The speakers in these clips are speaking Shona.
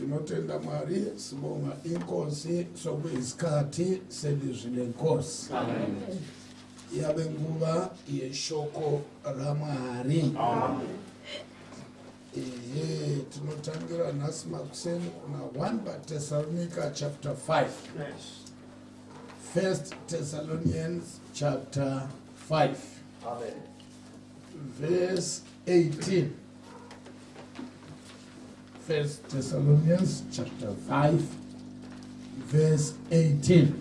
Tinotenda Mwari sibonga inkosi sokuyisikhathi selizwi lenkosi. Amen. Yabe nguva yeshoko raMwari. Amen. Tinotangira nhasi makuseni kuna 1 Thessalonica chapter 5. Yes. 1 Thessalonians chapter 5. Amen. Verse 18. 1 Thessalonians chapter 5, verse 18.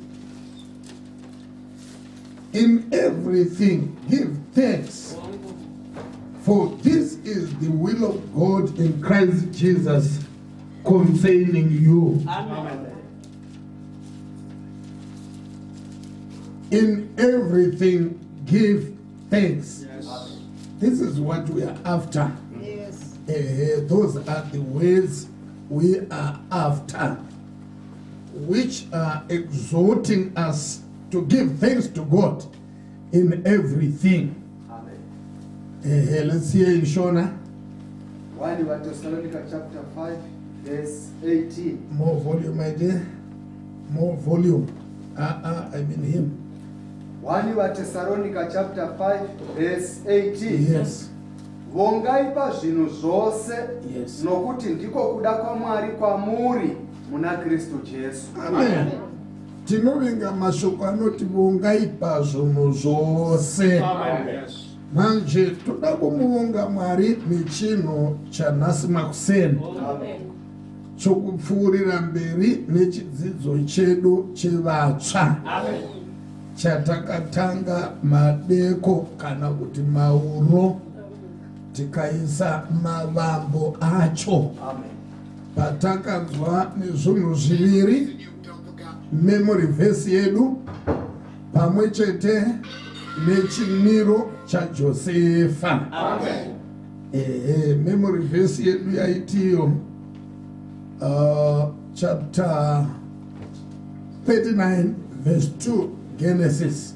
In everything give thanks, for this is the will of God in Christ Jesus concerning you. Amen. In everything give thanks. Yes. This is what we are after. Yes. Those are the words we are after, which are exhorting us to give thanks to God in everything. Amen. Let's hear in Shona. 1 Thessalonica chapter 5, verse 18. More volume, my dear. More volume. I mean him. 1 Thessalonica chapter 5, verse 18. Yes. Vongai pazvinhu zvose, Yes. nokuti ndiko kuda kwaMwari kwamuri muna Kristu Jesu. Amen. Tinovenga mashoko anoti vongai pazvinhu zvose. Amen. Manje toda kumuonga Mwari nechinhu chanhasi makuseni. Amen. Chokupfuurira mberi nechidzidzo chedu chevatsva. Amen. Chatakatanga madeko kana kuti mauro tikaisa mavambo acho. Amen. Patakanzwa nezvinhu zviviri, memory verse yedu pamwe chete nechimiro chaJosefa. Amen. Memory verse yedu yaitiyo chapter 39 verse 2 Genesis.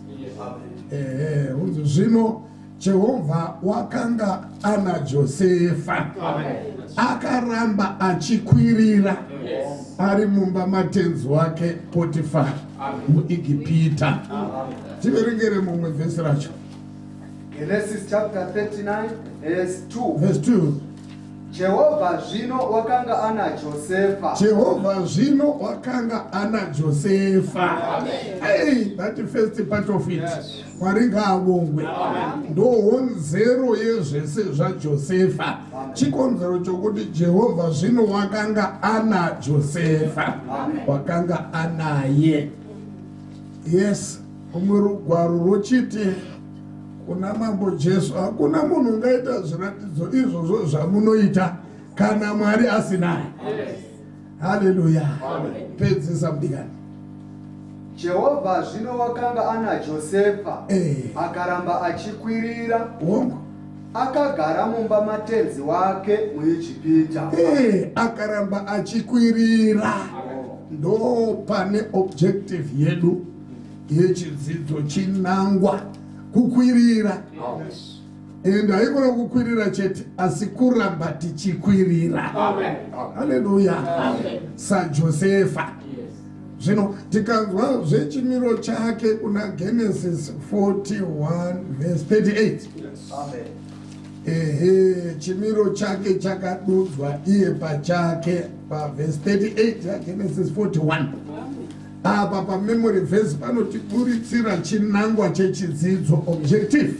Amen. Zvino Jehovha wakanga ana Josefa. Amen. Akaramba achikwirira Yes. ari mumba matenzi wake Potifari muIgipita. Amen. Tiverengere mumwe vhesi racho. Genesis chapter 39, verse 2. Verse 2. Jehovha zvino wakanga ana Josefa. Jehovha zvino wakanga ana Josefa. Amen. Hey, that first part of it. Yes. Mwari ngaabongwe. Amen. Ndohonzero yezvese zvaJosefa. Amen. Chikonzero chokuti Jehovha zvino wakanga ana Josefa. Amen. Wakanga anaye. Yes, umwe rugwaro rochiti kuna mambo Jesu hakuna munhu ungaita zviratidzo izvozvo zvamunoita kana Mwari asinaye. Haleluya. Pedzisa mudikani. Jehovha zvino wakanga ana Josefa. Akaramba achikwirira. Wongo. Akagara mumba matenzi wake muIjipita. Akaramba achikwirira. Ndo pane objective yedu yechidzidzo chinangwa kukwirira. And haikona kukwirira chete asi kuramba tichikwirira. Amen. Haleluya. Amen. SaJosefa. Zvino tikanzwa zvechimiro chake kuna Genesis 41 verse 38. Amen. Chimiro chake chakadudzwa iye pachake pa verse 38 ya Genesis 41. Apa pa memory verse panotiburitsira chinangwa chechidzidzo objective.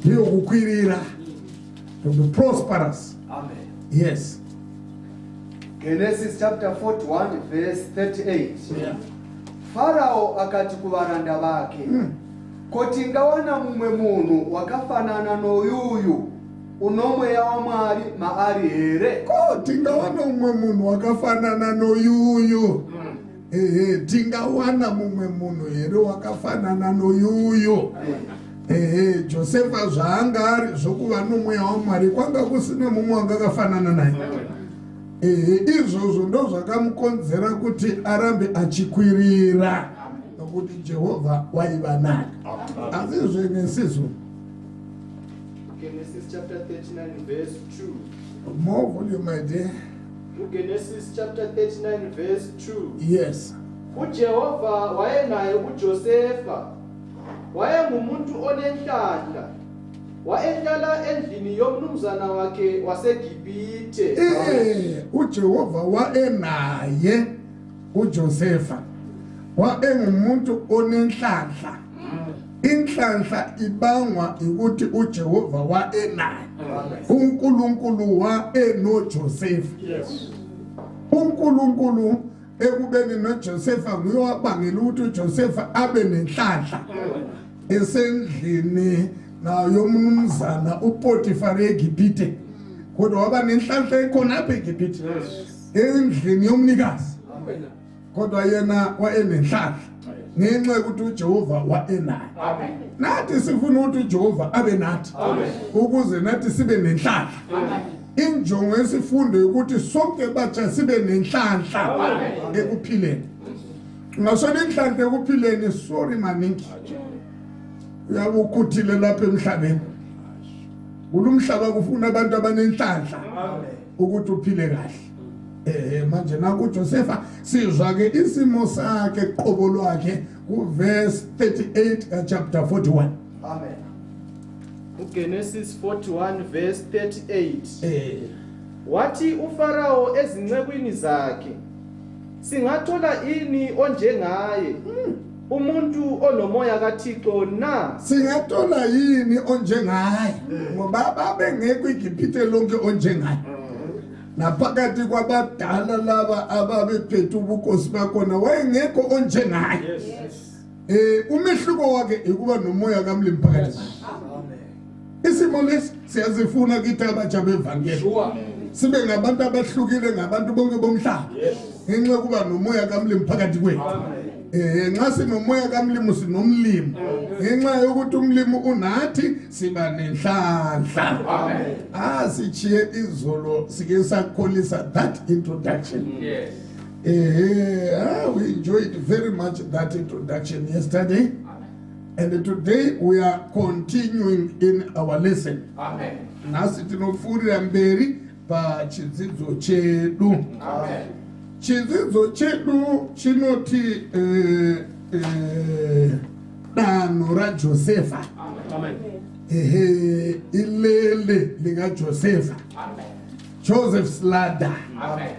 Ndiyo kukwirira. To be prosperous. Amen. Yes. Genesis chapter 41 verse 38. Farao akati kuvaranda vake, ko tingawana mumwe munhu wakafanana noyuyu uno mweya waMwari maari here? Ko tingawana mumwe munhu wakafanana noyuyu. Tingawana mumwe munhu here wakafanana noyuyu. Josefa zvaanga ari zvokuva nomweya waMwari kwanga kusina mumwe wanga akafanana naye. Izvozvo ndo zvakamukonzera kuti arambe achikwirira nokuti Jehovha waiva naye. Asi zvenesizo. Genesis chapter 39 verse 2. More volume, my dear. Genesis chapter 39 verse 2. Yes. uJehova wayenaye uJosefa, wayengumuntu onenhlanhla, wayehlala endlini yomnumzana wakhe waseGibhithe. uJehova wayenaye uJosefa, wayengumuntu onenhlanhla. Inhlanhla ibangwa ukuthi uJehova wayenaye. uNkulunkulu wayenoJosefa. Yes. uNkulunkulu ekubeni noJosefa nguye wabangela ukuthi uJosefa abe nenhlanhla esendlini yomnumzana uPotifar eGibhithe. Kodwa waba nenhlanhla ekhona apha eGibhithe endlini yomnikazi. Kodwa yena wayenenhlanhla ngenxa yokuthi uJehova wayenaye. Nathi sifuna ukuthi uJehova abe nathi ukuze nathi sibe nenhlanhla. Injongo yesifundo ukuthi sonke batsha sibe nenhlanhla ekuphileni. Ngasona inhlanhla ekuphileni sorry maningi. Uyabukhuthile lapha emhlabeni. Kulumhlaba kufuna abantu abanenhlanhla ukuthi uphile kahle. Manje naku uJosefa sizwa ke isimo sakhe qobo lwakhe ku verse 38 ka chapter 41. Amen. Genesis 41 verse 38. Wathi uFarao ezincekwini zakhe, singathola ini onjengaye? Umuntu onomoya kaThixo na? Singathola yini onjengaye? Ngoba babengekho eGibhithe lonke onjengaye. Naphakathi kwabadala laba ababephethe ubukhosi bakhona wayengekho onjengaye. Umehluko wakhe ukuba nomoya kaMlimi phakathi. Isimo lesi siyazifuna kithi abatsha bevangeli. Sibe ngabantu abahlukile ngabantu bonke bomhlaba. Ngenxa yokuba nomoya kaMlimi phakathi kwethu. Nxa sinomoya kaMlimi sinomlimi. Ngenxa yokuthi umlimi unathi siba nenhlanhla. Sichiye izolo sike sakholisa that introduction. Yes. We enjoyed very much that introduction yesterday. And today we are continuing in our lesson. Amen. Nasi tinofurira mberi pa chidzidzo chedu. Amen. Chidzidzo chedu chinoti danho raJosefa. Amen. Ilele lika Josefa. Amen. Joseph's ladder. Amen.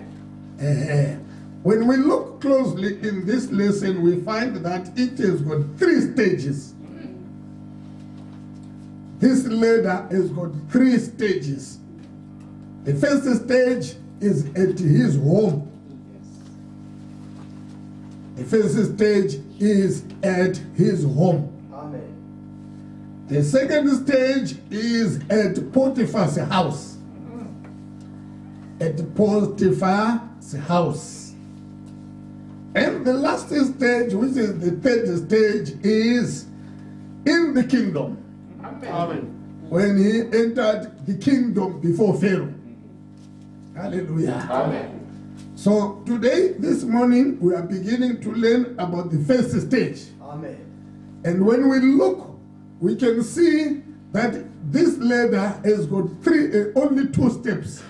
When we look closely in this lesson, we find that it has got 3 stages. This ladder has got 3 stages. The first stage is at his home. The first stage is at his home. Amen. The second stage is at Potiphar's house. At Potiphar's house. And the last stage, which is the third stage, is in the kingdom. Amen. When he entered the kingdom before Pharaoh. Hallelujah. Amen. So today, this morning, we are beginning to learn about the first stage. Amen. And when we look, we can see that this ladder has got only 2 steps.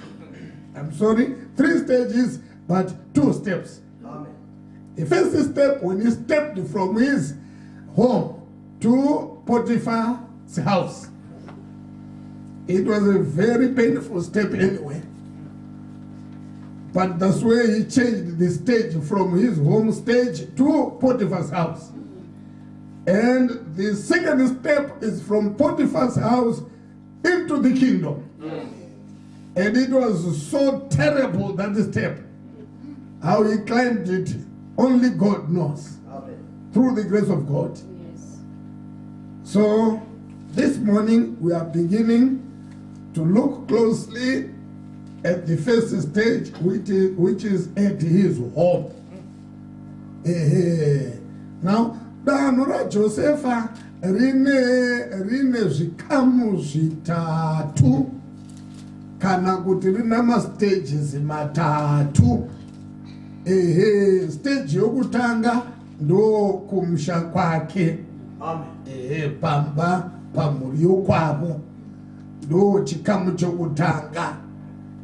I'm sorry, 3 stages, but 2 steps. Amen. The first step, when he stepped from his home to Potiphar's house, it was a very painful step anyway. But that's where he changed the stage from his home stage to Potiphar's house. And the second step is from Potiphar's house into the kingdom. And it was so terrible, that step. How he climbed it, only God knows. Amen. Through the grace of God. Yes. So, this morning we are beginning to look closely at the first stage, which is at his home. Now, danho raJosefa rine zvikamu zvitatu kana kuti rina mastages matatu. Stage yokutanga ndo kumusha kwake. Amen. Pamba pamhuri yokwavo ndo chikamu chokutanga.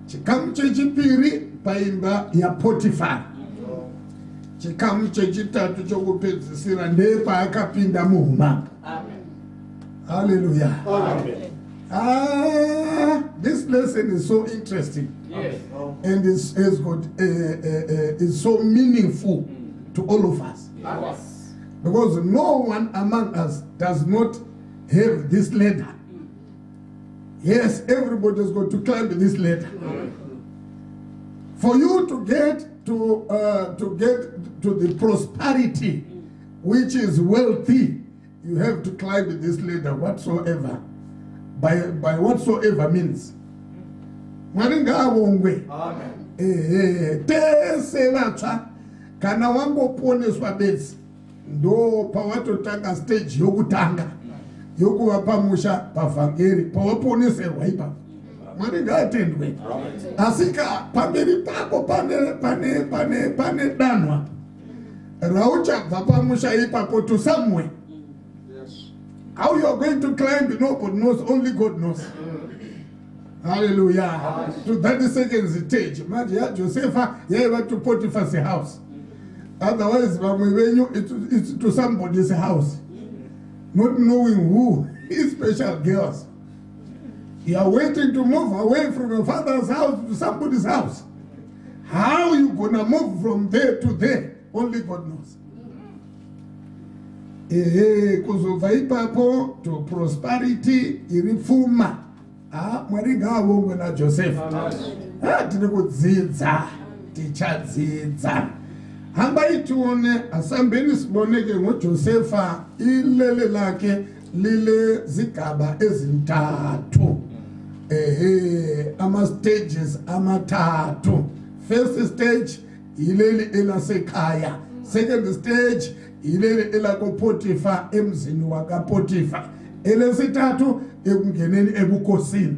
chikamu chechipiri paimba yaPotifari. Chikamu chechitatu chokupedzisira ndepaakapinda muumambo. Hallelujah. This lesson is so interesting. Yes. And is so meaningful to all of us. Yes. Because no one among us does not have this ladder. Yes, everybody is going to climb this ladder. For you to get to the prosperity which is wealthy, you have to climb this ladder whatsoever. By whatsoever means. Amen. Tesevatsva kana wangoponeswa bedzi ndo pawatotanga stage yokutanga yokuva pamusha pavhangeri pawaponeserwa ipapo. Mwari ngaatendwe. Asika pamberi pako pane danwa rauchabva pamusha ipapo to somewhere. How you are going to climb, nobody knows, only God knows. Hallelujah. To 32nd stage. Imagine Joseph, he went to Potiphar's house. Otherwise, it's to somebody's house. Not knowing who is special girls. You are waiting to move away from your father's house to somebody's house. How you gonna move from there to there? Only God knows. Kuzova ipapo to prosperity iripfuma. Mwari ngaavongwe naJoseph. Tiri kudzidza, tichadzidza. Hambai tione asambeni siboneke ngoJosefa ilele lake lile zigaba ezintathu. Ama stages amathathu. First stage ilele elasekhaya. Second stage ilele elakoPotifa emzini wakaPotifa. Elesithathu ekungeneni ebukhosini.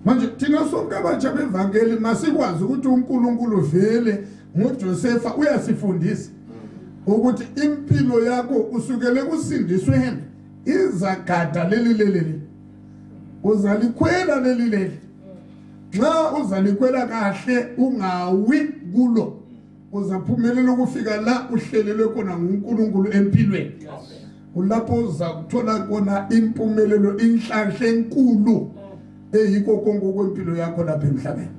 Manje thina sonke abatsha bevangeli masikwazi ukuthi uNkulunkulu vele ngoJosefa uyasifundisa ukuthi impilo yakho usukele kusindisweni izagada leli uzalikhwela leli nxa uzalikhwela kahle ungawi kulo uzaphumelela ukufika la uhlelelwe khona nguNkulunkulu empilweni. Ulapho uzakuthola khona impumelelo inhlanhla enkulu eyikho konke kwempilo yakho lapha emhlabeni.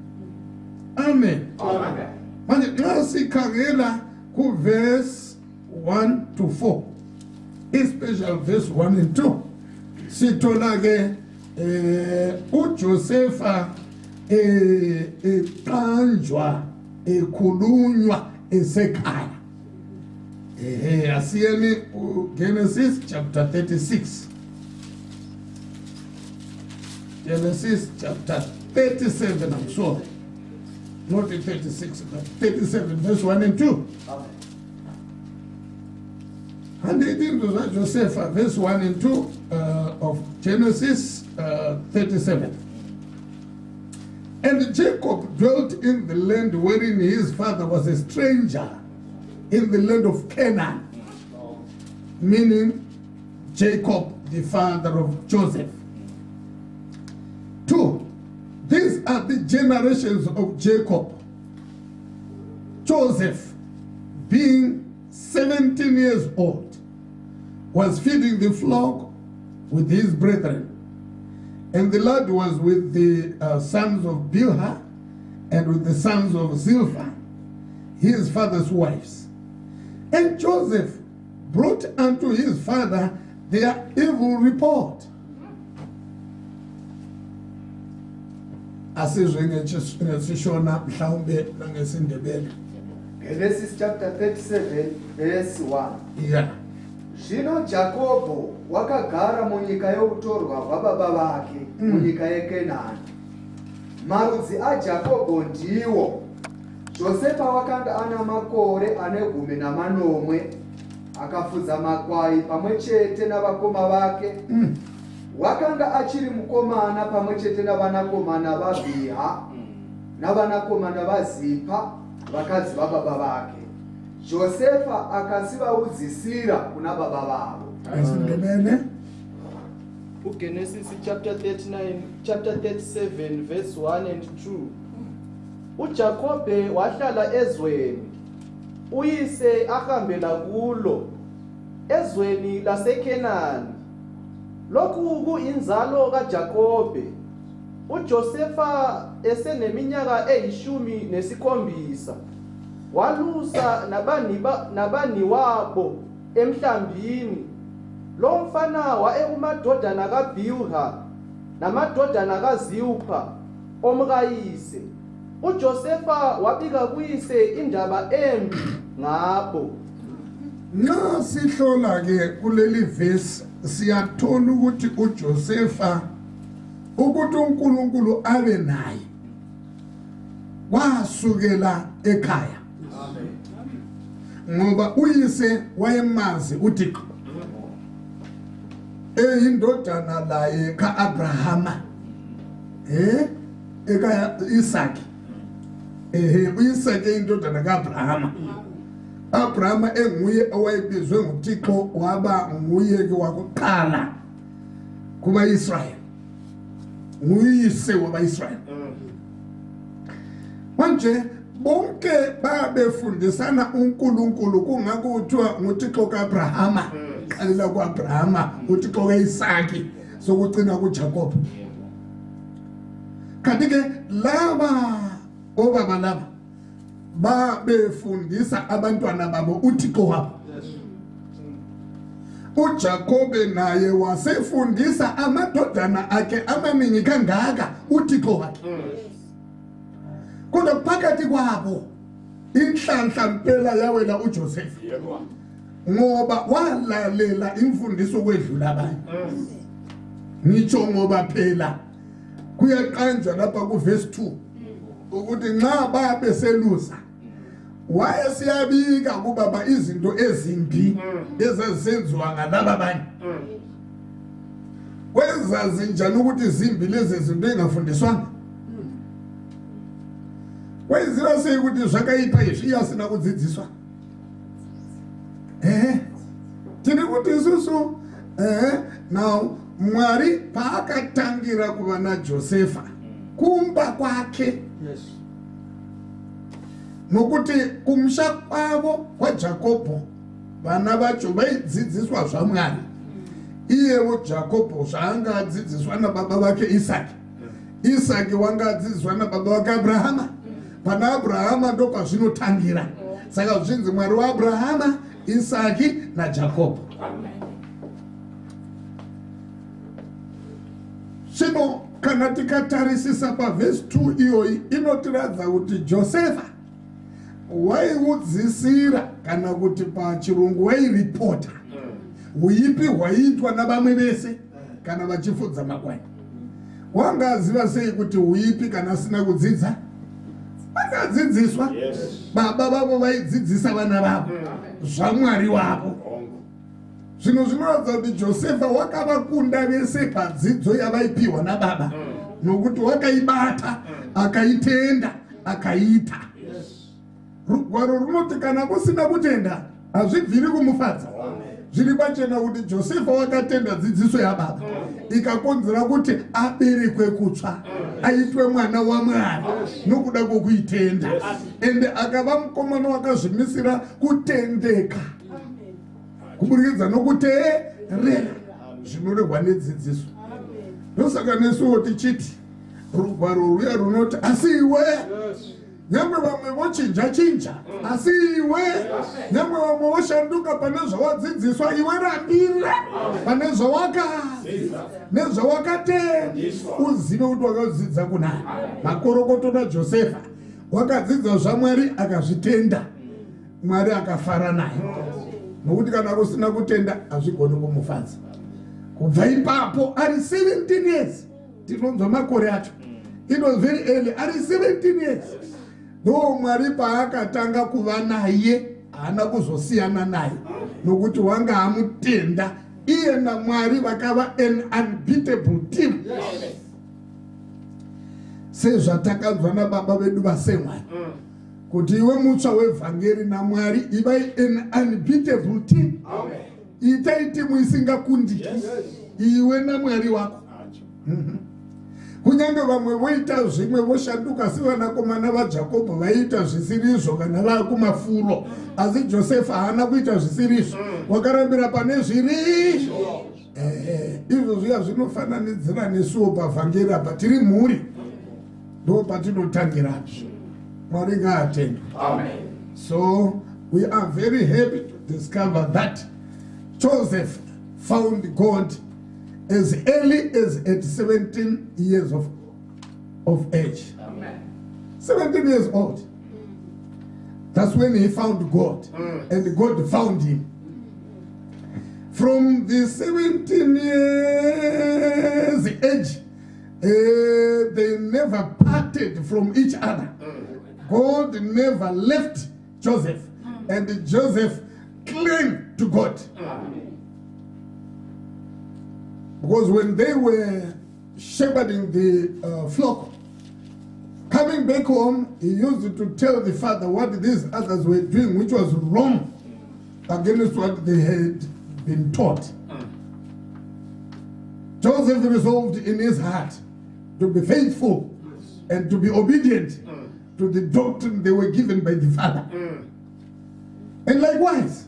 Amen. Amen. Manje nxa sikhangela ku verse 1 to 4, especially verse 1 and 2, sithola ke uJosefa eqanjwa ekhulunywa esekhaya. Asiyeni Genesis chapter 36. Genesis chapter 37, I'm sorry. Not in 36, but 37, verse 1 and 2. And they did to Joseph, verse 1 and 2 of Genesis 37. And Jacob dwelt in the land wherein his father was a stranger, in the land of Canaan, meaning Jacob, the father of Joseph. 2. These are the generations of Jacob. Joseph, being 17 years old, was feeding the flock with his brethren. And the lad was with the sons of Bilhah and with the sons of Zilpah, his father's wives. And Joseph brought unto his father their evil report. Genesis chapter 37 verse 1. Yeah. Zvino Jacobo wakagara munyika yokutorwa kwababa vake munyika yeKenani. Marudzi aJacobo ndiwo: Josefa wakanga ana makore ane 10, akafudza makwai pamwe chete navakoma vake. Wakanga achiri mukomana pamwe chete navanakomana vaBhiha navanakomana vaZipa, vakadzi vababa vake. Josefa akasivaudzisira kuna baba vavo. Genesis chapter 37 verse 1 and 2. uJakobe wahlala ezweni uyise ahambela kulo ezweni laseKhenani. Lokhu kuyinzalo kaJakobe. uJosefa eseneminyaka eyi-17 walusa nabani wabo emhlambini. Lo mfana wayengumadodana kaBilha namadodana kaZilpa omkayise. uJosefa wabika kuyise indaba embi ngabo. Na sihlola ke kuleli verse siyathola ukuthi uJosefa ukuthi uNkulunkulu abe naye wasukela ekhaya. Ngoba uyise wayemazi uThixo. Indodana laye kaAbrahama. Eka Isaac. Uyisake indodana kaAbrahama. Abrahama enguye owayebizwe nguThixo waba nguye ke wakuqala kuba Israel. Nguyise waba Israel. Manje bonke babefundisana uNkulunkulu kungako kuthiwa nguThixo kaAbrahama, qalela kuAbrahama, uThixo kaIsaki, sokucina kuJakob. Kanti ke laba obaba laba babefundisa abantwana babo uThixo wabo. uJakobe naye wasefundisa amadodana akhe amaningi kangaka uThixo wakhe. Kodwa phakathi kwabo inhlanhla mpela yawela uJoseph. Ngoba walalela imfundiso kwedlula abanye. Ngitsho ngoba phela kuyaqanjwa lapha ku verse 2 ukuthi nxa babeselusa wayesiyabika kubaba izinto ezimbi ezazenziwa ngalaba abanye. Wezazi njani ukuthi izimbi lezi zinto engafundiswanga? Wayezira seyikuthi zvakaipa izvi asina kudzidziswa. Tiri kuti isusu now Mwari paakatangira kuva naJosefa kumba kwake. Nokuti kumusha kwavo kwaJakobo vana vacho vaidzidziswa zvaMwari. Iyewo Jakobo zvaangadzidziswa nababa vake Isaki. Isaki wangadzidziswa nababa vake Abrahama. Pana Abrahama ndo pazvinotangira. Saka zvinzi Mwari waAbrahama, Isaki naJakobo. Zvino kana tikatarisisa paverse 2 iyoyi inotiradza kuti Josefa waiudzisira kana kuti pachirungu wairipota uipi hwaitwa navamwe vese kana vachifudza makwai. Wangaziva sei kuti uipi kana asina kudzidza? Vakadzidziswa. Baba vavo vaidzidzisa vana vavo zvaMwari wavo. Zvino zvinoratidza kuti Josefa wakavakunda vese padzidzo yavaipiwa nababa, nokuti wakaibata akaitenda akaita. Rugwaro runoti kana kusina kutenda hazvibviri kumufadza. Zviri pachena kuti Josefa wakatenda dzidziso yababa ikakonzera kuti aberekwe kutsva, aitwe mwana waMwari nokuda kwokuitenda, ende akava mukomana wakazvimisira kutendeka kuburikidza nokuteerera zvinoregwa nedzidziso. Ndosaka nesuwo tichiti rugwaro ruya runoti asi iwe nyangwe vamwe vochinja asi iwe nyangwe vamwe voshanduka pane zvawadzidziswa, iwe rambira pane nezvawakatenda. Uzive kuti wakadzidza kunani. Makorokoto naJosefa wakadzidza zvaMwari akazvitenda, Mwari akafara naye. Nokuti kana kusina kutenda hazvigoni kumufadza. Kubva ipapo ari 17 years, tinonzwa makore acho. It was very early, ari 17 years. Ndo Mwari paakatanga kuva naye, haana kuzosiyana naye, nokuti wanga amutenda. Iye naMwari vakava an unbeatable team. Sezvatakanzwa nababa vedu vasemwari kuti iwe mutsva wevhangeri naMwari ivai an unbeatable team. Itai timu isingakundiki. iwe naMwari wako. Kunyange vamwe voita zvimwe voshanduka sevanakomana vaJakobho vaiita zvisirizvo kana vakumafuro, asi Josefa haana kuita zvisirizvo, wakarambira pane zviri. Izvo zviya zvinofananidzira nesuwo pavhangeri apa, tiri mhuri ndo patinotangira. Mwari ngaatende. So we are very happy to discover that Joseph found God as early as at 17 years of age. 17 years old. That's when he found God, and God found him. From the 17 years age, they never parted from each other. God never left Joseph, and Joseph clung to God. Because when they were shepherding the flock, coming back home, he used to tell the father what these others were doing, which was wrong against what they had been taught. Joseph resolved in his heart to be faithful and to be obedient to the doctrine they were given by the father. And likewise,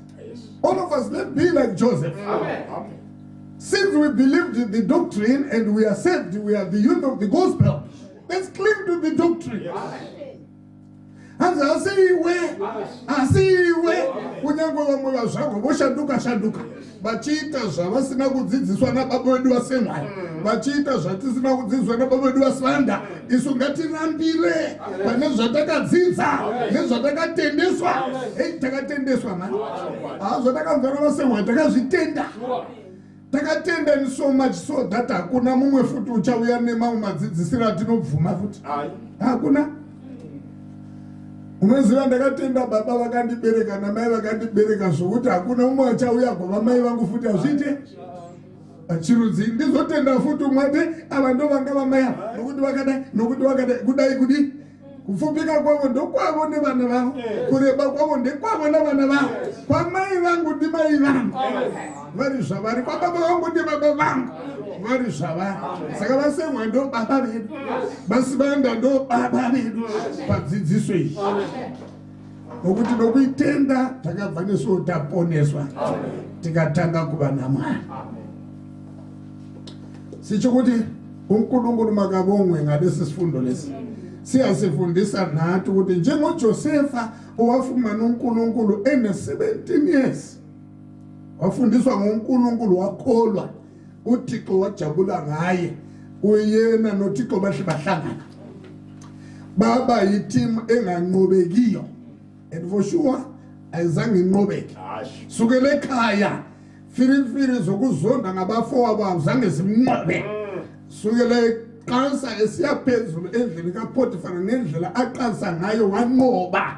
all of us, let's be like Joseph. Since we believed in the doctrine and we are saved, we are the youth of the gospel, let's cling to the doctrine. And asiwe kunyangwe vamwe vazvavo voshanduka vachiita zvavasina kudzidziswa nababa vedu vasemhari, vachiita zvatisina kudzidziswa nababa vedu vasvanda. Isu ngatirambire pane zvatakadzidza nezvatakatendeswa. Takatendeswa mani, zvatakanzwa navasemhari takazvitenda. Takatenda in so much so that hakuna mumwe futi uchauya nemamwe madzidzisiro atinobvuma futi. Hakuna. Unoziva ndakatenda baba vakandibereka namai vakandibereka zvokuti hakuna mumwe achauya kwavamai vangu futi hazviite. Chirudzi ndizotenda futi mwati ava ndo vanga vamai ava nokuti vakadai kudai kudi. Kufupika kwavo ndokwavo nevana vavo, kureba kwavo ndekwavo navana vavo, kwamai vangu ndimai vangu vari zvavari, kwababa vangu ndibaba vangu vari zvavari. Saka vasemwa ndo baba vedu, vasivanda ndo baba vedu padzidziso iyi. Nokuti nokuitenda takabva nesuwo taponeswa tikatanga kuva naMwari. Sichikuti uNkulunkulu makabongwe ngalesi sifundo lesi. Siyasifundisa nathi ukuthi njengoJosefa owafuma noNkulunkulu ene 17 years, wafundiswa ngoNkulunkulu wakholwa, uThixo wajabula ngaye, uyena noThixo bahlangana, baba yiteam enganqobekiyo. And for sure ayizange inqobeke. Sukele ekhaya firifiri zokuzonda ngabafowabo azange simnqobe. Sukele qansa esiyaphezulu endlini kaPotifar nendlela aqansa ngayo wanqoba.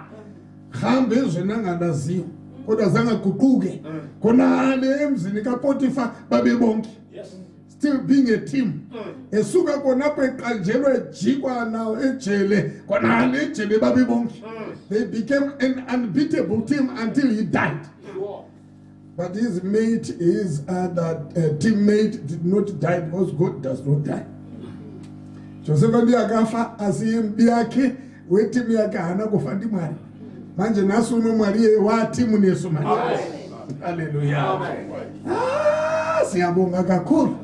Hambe ezweni angalaziyo kodwa zange guquke. Khona emzini kaPotifar babe bonke. Still being a team. Esuka khonapho eqanjelwe ejikwa nawo ejele, khona ejele babe bonke. They became an unbeatable team until he died. But his mate, his other teammate did not die because God does not die. Joseph ndiye akafa asiyimbi yakhe wetimu yakhe hana kufa ndi Mwari. Manje nasu unomwari wa timu nesu manje. Hallelujah. Siyabonga kakhulu.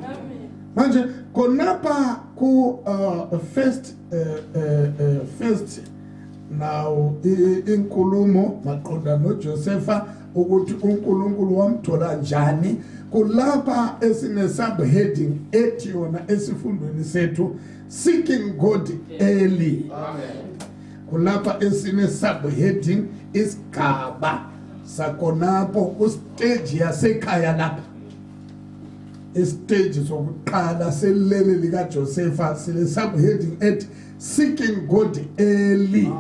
Manje konapa ku first now inkulumo maqonda noJosefa ukuthi uNkulunkulu wamthola njani, kulapha esine subheading ethi yona esifundweni sethu seeking God early. Kulapha esine subheading isigaba sakonapho kustage yasekhaya lapha. Istage sokuqala selele lika Josefa sile subheading ethi seeking God early.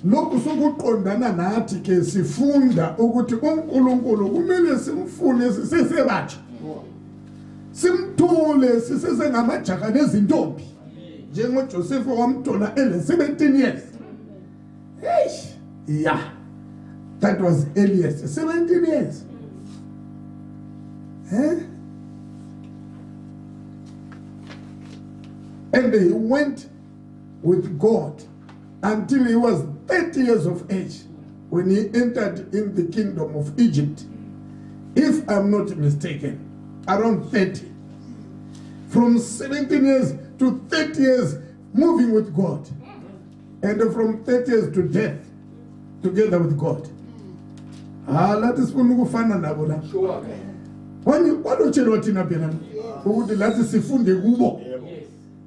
Lokhu sokuqondana nathi ke sifunda ukuthi uNkulunkulu kumele simfune sisesebatsha. Simthole sisesengamajaha nezintombi. NjengoJosefa wamthola 17 years. Yeah. That was earliest 17 years. And he went with God until he was 30 years of age when he entered in the kingdom of Egypt. If I'm not mistaken, around 30. From 17 years to 30 years moving with God. And from 30 years to death together with God. Lathi sifuna ukufana nabo la. Wanotshelwa thina phela ukuthi lathi sifunde kubo.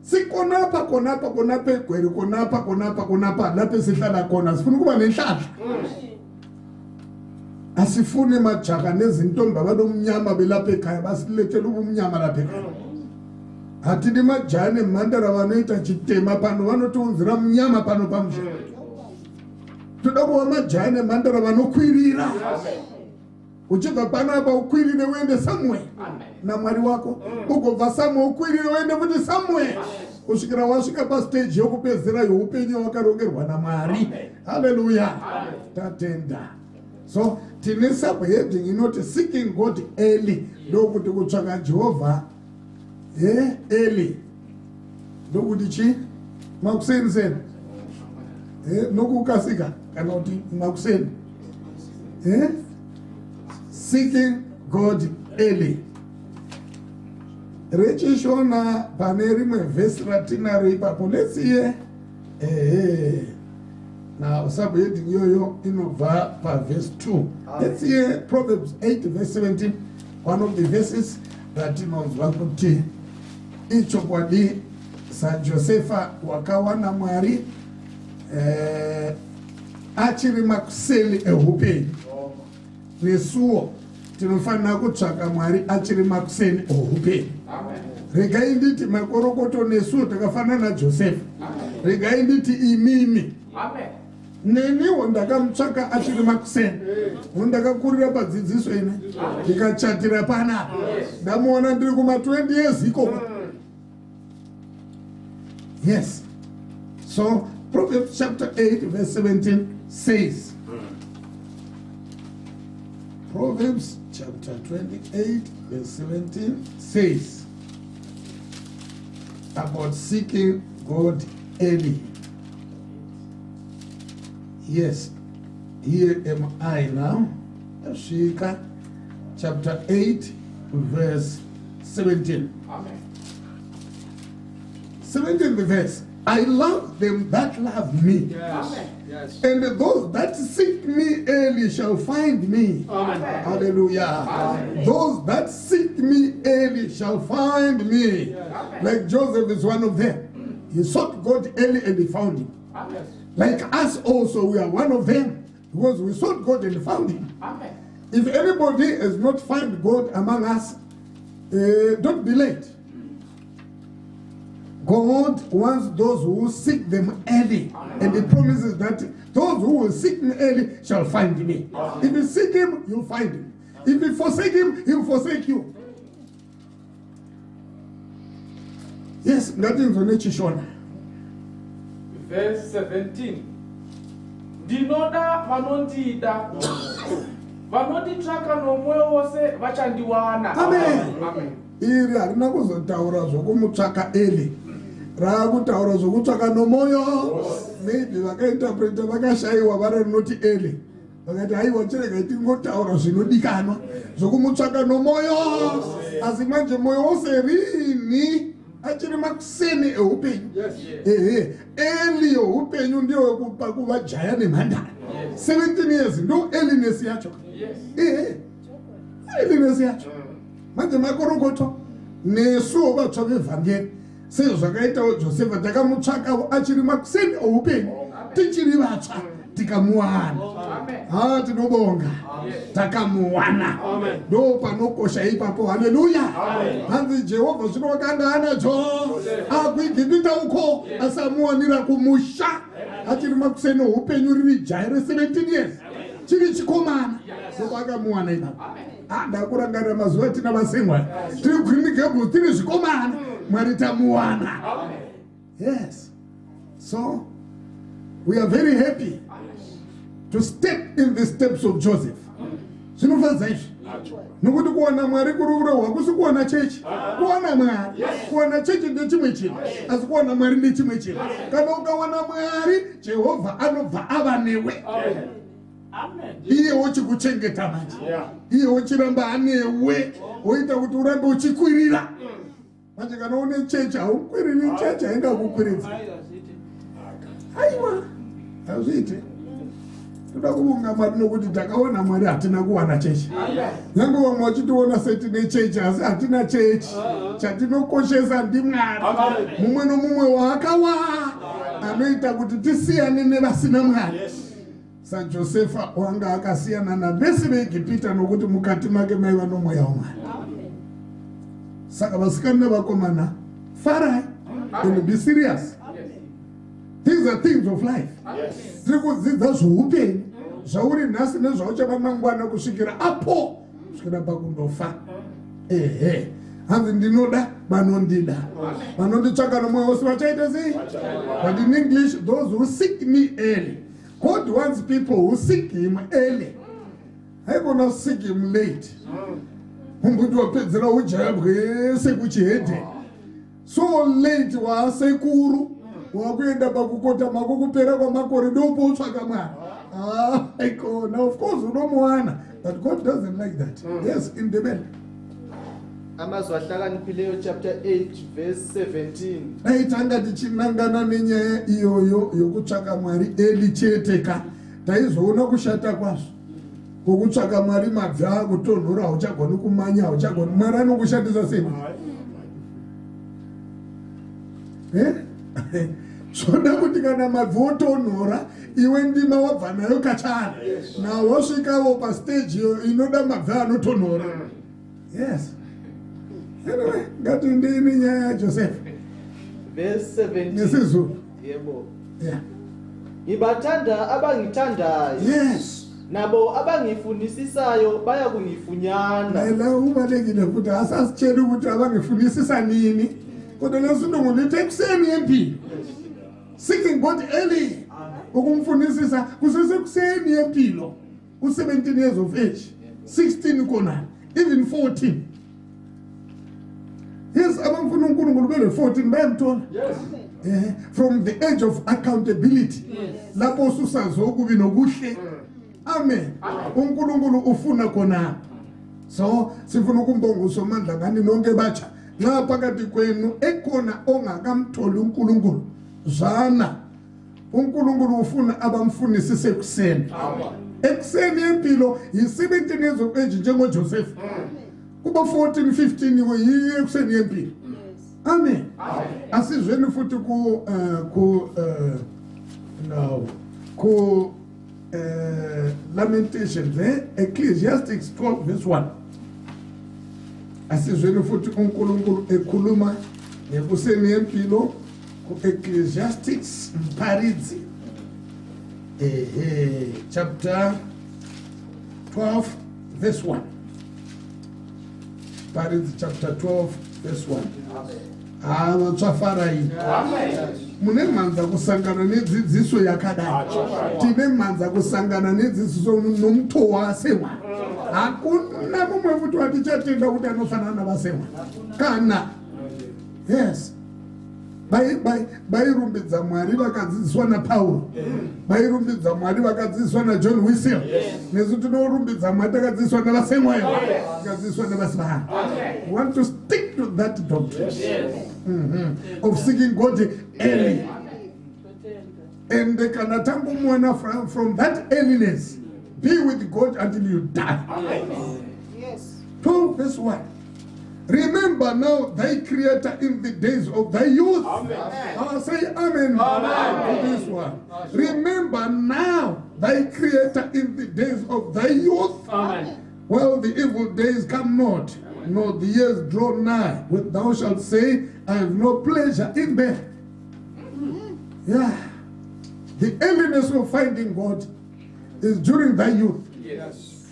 Sikonapha egweri konapha lapho esihlala khona sifuna ukuba nenhlanhla. Asifune majaha nezintombi abalomnyama belapha ekhaya basilethela ubumnyama lapha ekhaya. Athi ni majane mandara vanoita chitema pano vanoti unzira mnyama pano pamusha. Toda kuva majane mandara vanokwirira. Uchibva pano apa ukwirire uende somewhere na mwari wako. Ugobva somewhere ukwirire uende futi somewhere. Kusvikira wasvika pastage yokupedzera youpenyu wakarongerwa naMwari. Hallelujah. Tatenda. So tine subheading inoti seeking God early ndokuti kutsvaka Jehovah early. Ndokuti chi makuseni seni nokukasika kana kuti makuseni seeking God early. Rechishona pane rimwe vhesi ratinaro ipapo. Let's hear now subheading iyoyo inobva paverse 2. Let's hear Proverbs 8 verse 17, one of the verses ratinonzwa kuti ichokwadi saJosefa wakawana Mwari achiri makuseni eupenyu. Nesuwo tinofanira kutsvaka Mwari achiri makuseni eupenyu. Regai nditi makorokoto nesuwo takafanana naJosefa. Regai nditi imimi neniwo ndakamutsvaka achiri makuseni. Ndakakurira padzidziso ine ndikachatira panapa ndamuona ndiri kuma 20 years ikoko. Yes. So Proverbs chapter 8 verse 17 says, Proverbs chapter 28 verse 17 says about seeking God early. Yes, here am I now. Ashika chapter 8 verse 17. Amen. 17th verse. I love them that love me. Yes. Yes. And those that seek me early shall find me. Amen. Hallelujah. Amen. Those that seek me early shall find me. Yes. Like Joseph is one of them. He sought God early and he found him. Amen. Like us also, we are one of them. Because we sought God and found him. Amen. If anybody has not found God among us, don't be late. God wants those who seek them early. And he promises that those who will seek me early shall find me. If you seek him, you'll find him. If you forsake him, he'll forsake you. Yes, nothing to Nechishona. Verse 17. Ndinoda vanondida vanonditsvaka nomwoyo wose vachandiwana. Amen. Amen. Iri harina kuzotaura zvokumutsvaka eli, raakutaura zvokutsvaka nomwoyo. Maybe vakainterpreta vakashayiwa vari rinoti eli, vakati haiwa chirega tingotaura zvinodikanwa zvokumutsvaka nomwoyo. Asi manje mwoyo wose rini achiri makuseni eupenyu. Eli eupenyu ndiyo wekupa kuva jaya nemhandara. 17 years ndo eliness yacho. Eliness yacho. Manje makorokoto nesuwo vatsva vevhangeri sezvakaitawo Josefa takamutsvaka achiri makuseni eupenyu tichiri vatsva tikamuwana. Tinobonga takamuwana. Ndo panokosha ipapo. Haleluya. Hanzi Jehovha zvino wakanga anacho akuigindita uko asamuwanira kumusha achiri makuseni eupenyu riri jaya re17 years chiri chikomana ndovakamuwana ipapo. Ndakurangarira mazuva tina vasengwa tiri Green Gables tiri zvikomana Mwari tamuwana. Yes. So we are very happy to step in the steps of Joseph. Zvinofadza izvi. Nokuti kuona Mwari kurohwa kusi kuona chechi. Kuona Mwari. Kuona chechi ndechimwe chinhu. Asi kuona Mwari ndechimwe chinhu. Kana ukawana Mwari, Jehovha anobva ava newe. Iye wochikuchengeta manje. Iye wochiramba anewe. Woita kuti urambe uchikwirira. Manje kana une chechi haukwiriri, chechi haingakukwiridza. Aiwa. Hazviiti. Toda kubonga Mwari nokuti takaona Mwari hatina kuwana chechi. Nyange vamwe vachitiona setine chechi asi hatina chechi. Chatinokoshesa ndiMwari. Mumwe nomumwe waakawa anoita kuti tisiyane nevasina Mwari. SaJosefa wanga akasiyana navese veIgipita nokuti mukati make maiva nomweya waMwari. Saka vasikana nevakomana, farai and be serious. These are things of life. Tiri kudzidza zveupenyu zvauri nhasi nezvauchava mangwana kusvikira apo kusvikira pakundofa. Hanzi ndinoda vanondida, vanonditsvaka nomwoyo wose vachaita sei? But in English, those who seek me early. God wants people who seek him early. Haigona seek him late. Umbuti wapedzera ujaya bwese kuchihedhe. So late waasekuru. Wakuenda pakukotama kukupera kwamakore ndopo utsvaka Mwari. Ikona of course unomuwana, but God doesn't like that. Yes, in the Bible. Amazwi ahlakaniphileyo chapter 8 verse 17. Aitanga tichinangana nenyaya iyoyo yokutsvaka Mwari eli cheteka. Taizoona kushata kwazvo. Kukutsvaka Mwari mabva kutonhora, hauchagoni kumanya, hauchagoni. Mwari anokushandisa sei? Zvoda kuti kana mabvi otonhora, iwe ndima wabva nayo kachana. Nawo wasvikawo pastage inoda mabvi anotonhora. Yes. Anyway, ngatiendeni nyaya yaJosefa. Verse 17. NesiZulu. Yebo. Yeah. Ngibathanda abangithandayo. Yes. Nabo abangifunisisayo baya kungifunyana. La ubalekile futhi asasitshela ukuthi abangifunisisa nini. Kodwa lesindongo lithi ekuseni empilo. Seeking God early. Ukumfunisisa kusesekuseni empilo. U17 years of age. 16 kona. Even 14. Yes, abamfuna uNkulunkulu bele 14 bayamthola. Yes. From the age of accountability. Lapho ususazo okubi nokuhle. Amen. uNkulunkulu ufuna khona. So sifuna ukumbonga uSomandla ngani nonke batsha. Nxa phakathi kwenu ekhona ongakamtholi uNkulunkulu, zana. uNkulunkulu ufuna abamfunisise ekuseni. Ekuseni empilo yi17 years of age njengoJoseph. Kuba 14 15 iwe yiyo ekuseni empilo. Amen. Asizweni futhi ku Lamentations, Ecclesiastes 12 verse 1. Asizweni futhi uNkulunkulu ekhuluma ngekuseni empilo ku Ecclesiastes Mparidzi chapter 12 verse 1. Mparidzi chapter 12 verse 1. Vatsvafarai. Mune mhanza kusangana nedzidziso yakadai. Tine mhanza kusangana nedzidziso nomutowa asemwa. Hakuna mumwe futi watichatenda kuti anofanana navasemwa. Kana. Yes. Vairumbidza Mwari vakadzidziswa naPauro. Vairumbidza Mwari vakadzidziswa naJohn Wesley. Nesu tinorumbidza Mwari takadzidziswa navasemwa avo. Takadzidziswa navasivana. We want to stick to that doctrine. Of seeking God early. And kana tangu mwana from that earliness, be with God until you die. Yes. 12 verse 1. Remember now thy creator in the days of thy youth. Amen. Say amen. Amen. To this one. Remember now thy creator in the days of thy youth. Amen. Well, the evil days come not, nor the years draw nigh, when thou shalt say, I have no pleasure in them. Yeah. The earliness of finding God is during thy youth. Yes.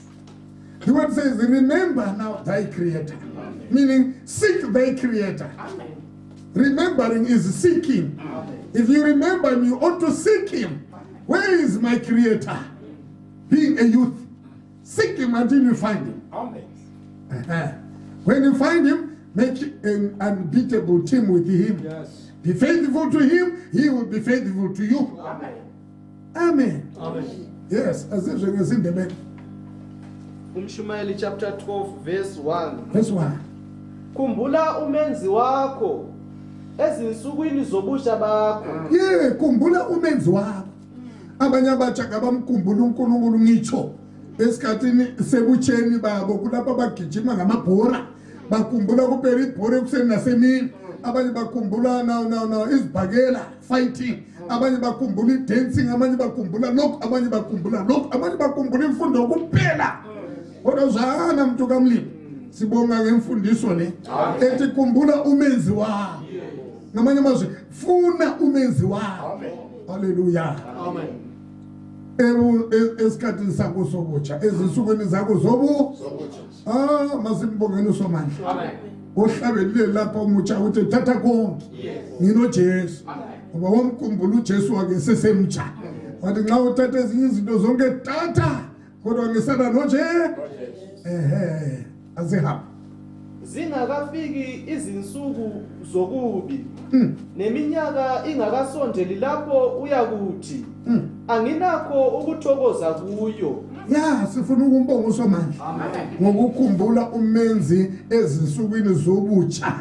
The word says, remember now thy creator. Meaning, seek thy creator. Amen. Remembering is seeking. Amen. If you remember him, you ought to seek him. Where is my creator? Being a youth. Seek him until you find him. Amen. When you find him, make an unbeatable team with him. Yes. Be faithful to him, he will be faithful to you. Amen. Yes, as if it's in the back. Umshumayeli chapter 12 verse 1. Verse 1. Khumbula umenzi wakho ezinsukwini zobusha bakho. Yeah, khumbula umenzi wakho. Abanye abatsha abamkhumbula uNkulunkulu ngitsho esikhathini sebutsheni babo kulapha bagijima ngamabhora bakhumbula kuphela ibhora ekuseni nasemini abanye bakhumbula na izibhakela fighting abanye bakhumbula dancing abanye bakhumbula lokho abanye bakhumbula lokho abanye bakhumbula imfundo kuphela kodwa zana mntu kamlimi sibonga ngemfundiso le ethi khumbula umenzi wakho ngamanye amazwi funa umenzi wakho. Hallelujah. Amen. Esikhathini sakho sobutsha ezinsukwini zakho zobutsha masimbongeni usomandla Amen. ohlabelile lapha umutsha uthi thatha konke nginoJesu ngoba wamkhumbula uJesu wake sesemtsha wathi nxa uthatha ezinye izinto zonke tata kodwa ngisana azihamba Zingakafiki izinsuku zokubi neminyaka ingakasondeli lapho uyakuthi anginakho ukuthokoza kuyo. ya sifuna ukumbonga usomandla ngokukhumbula umenzi ezinsukwini zobutsha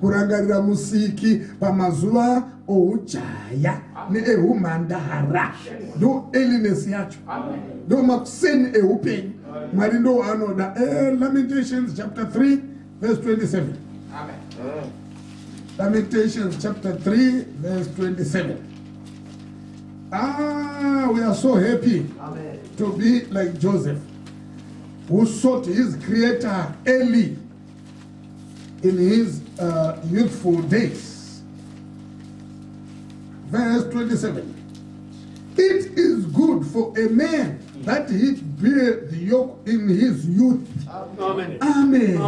kurangarira musiki pamazuva oujaya neehumandara ndo elinesi yacho ndo makuseni ehupenyu mwari ndo anoda. Lamentations chapter 3 verse 27. Lamentations chapter 3 verse 27. We are so happy to be like Joseph, who sought his creator early in his youthful days. Verse 27. It is good for a man that he bear the yoke in his youth. Amen. Amen.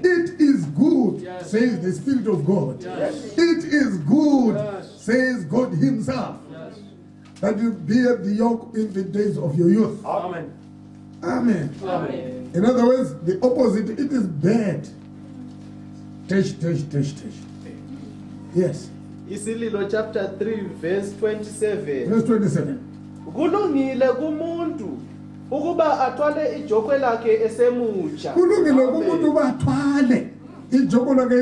It is good, says the Spirit of God. It is good, says God himself, that you bear the yoke in the days of your youth. Amen. Amen. Amen. In other words, the opposite, it is bad. Tesh. Yes. Isililo chapter 3 verse 27. Verse 27. Kulungile kumuntu ukuba athwale ijokwe lakhe esemutsha. Kulungile kumuntu bathwale ijoko lakhe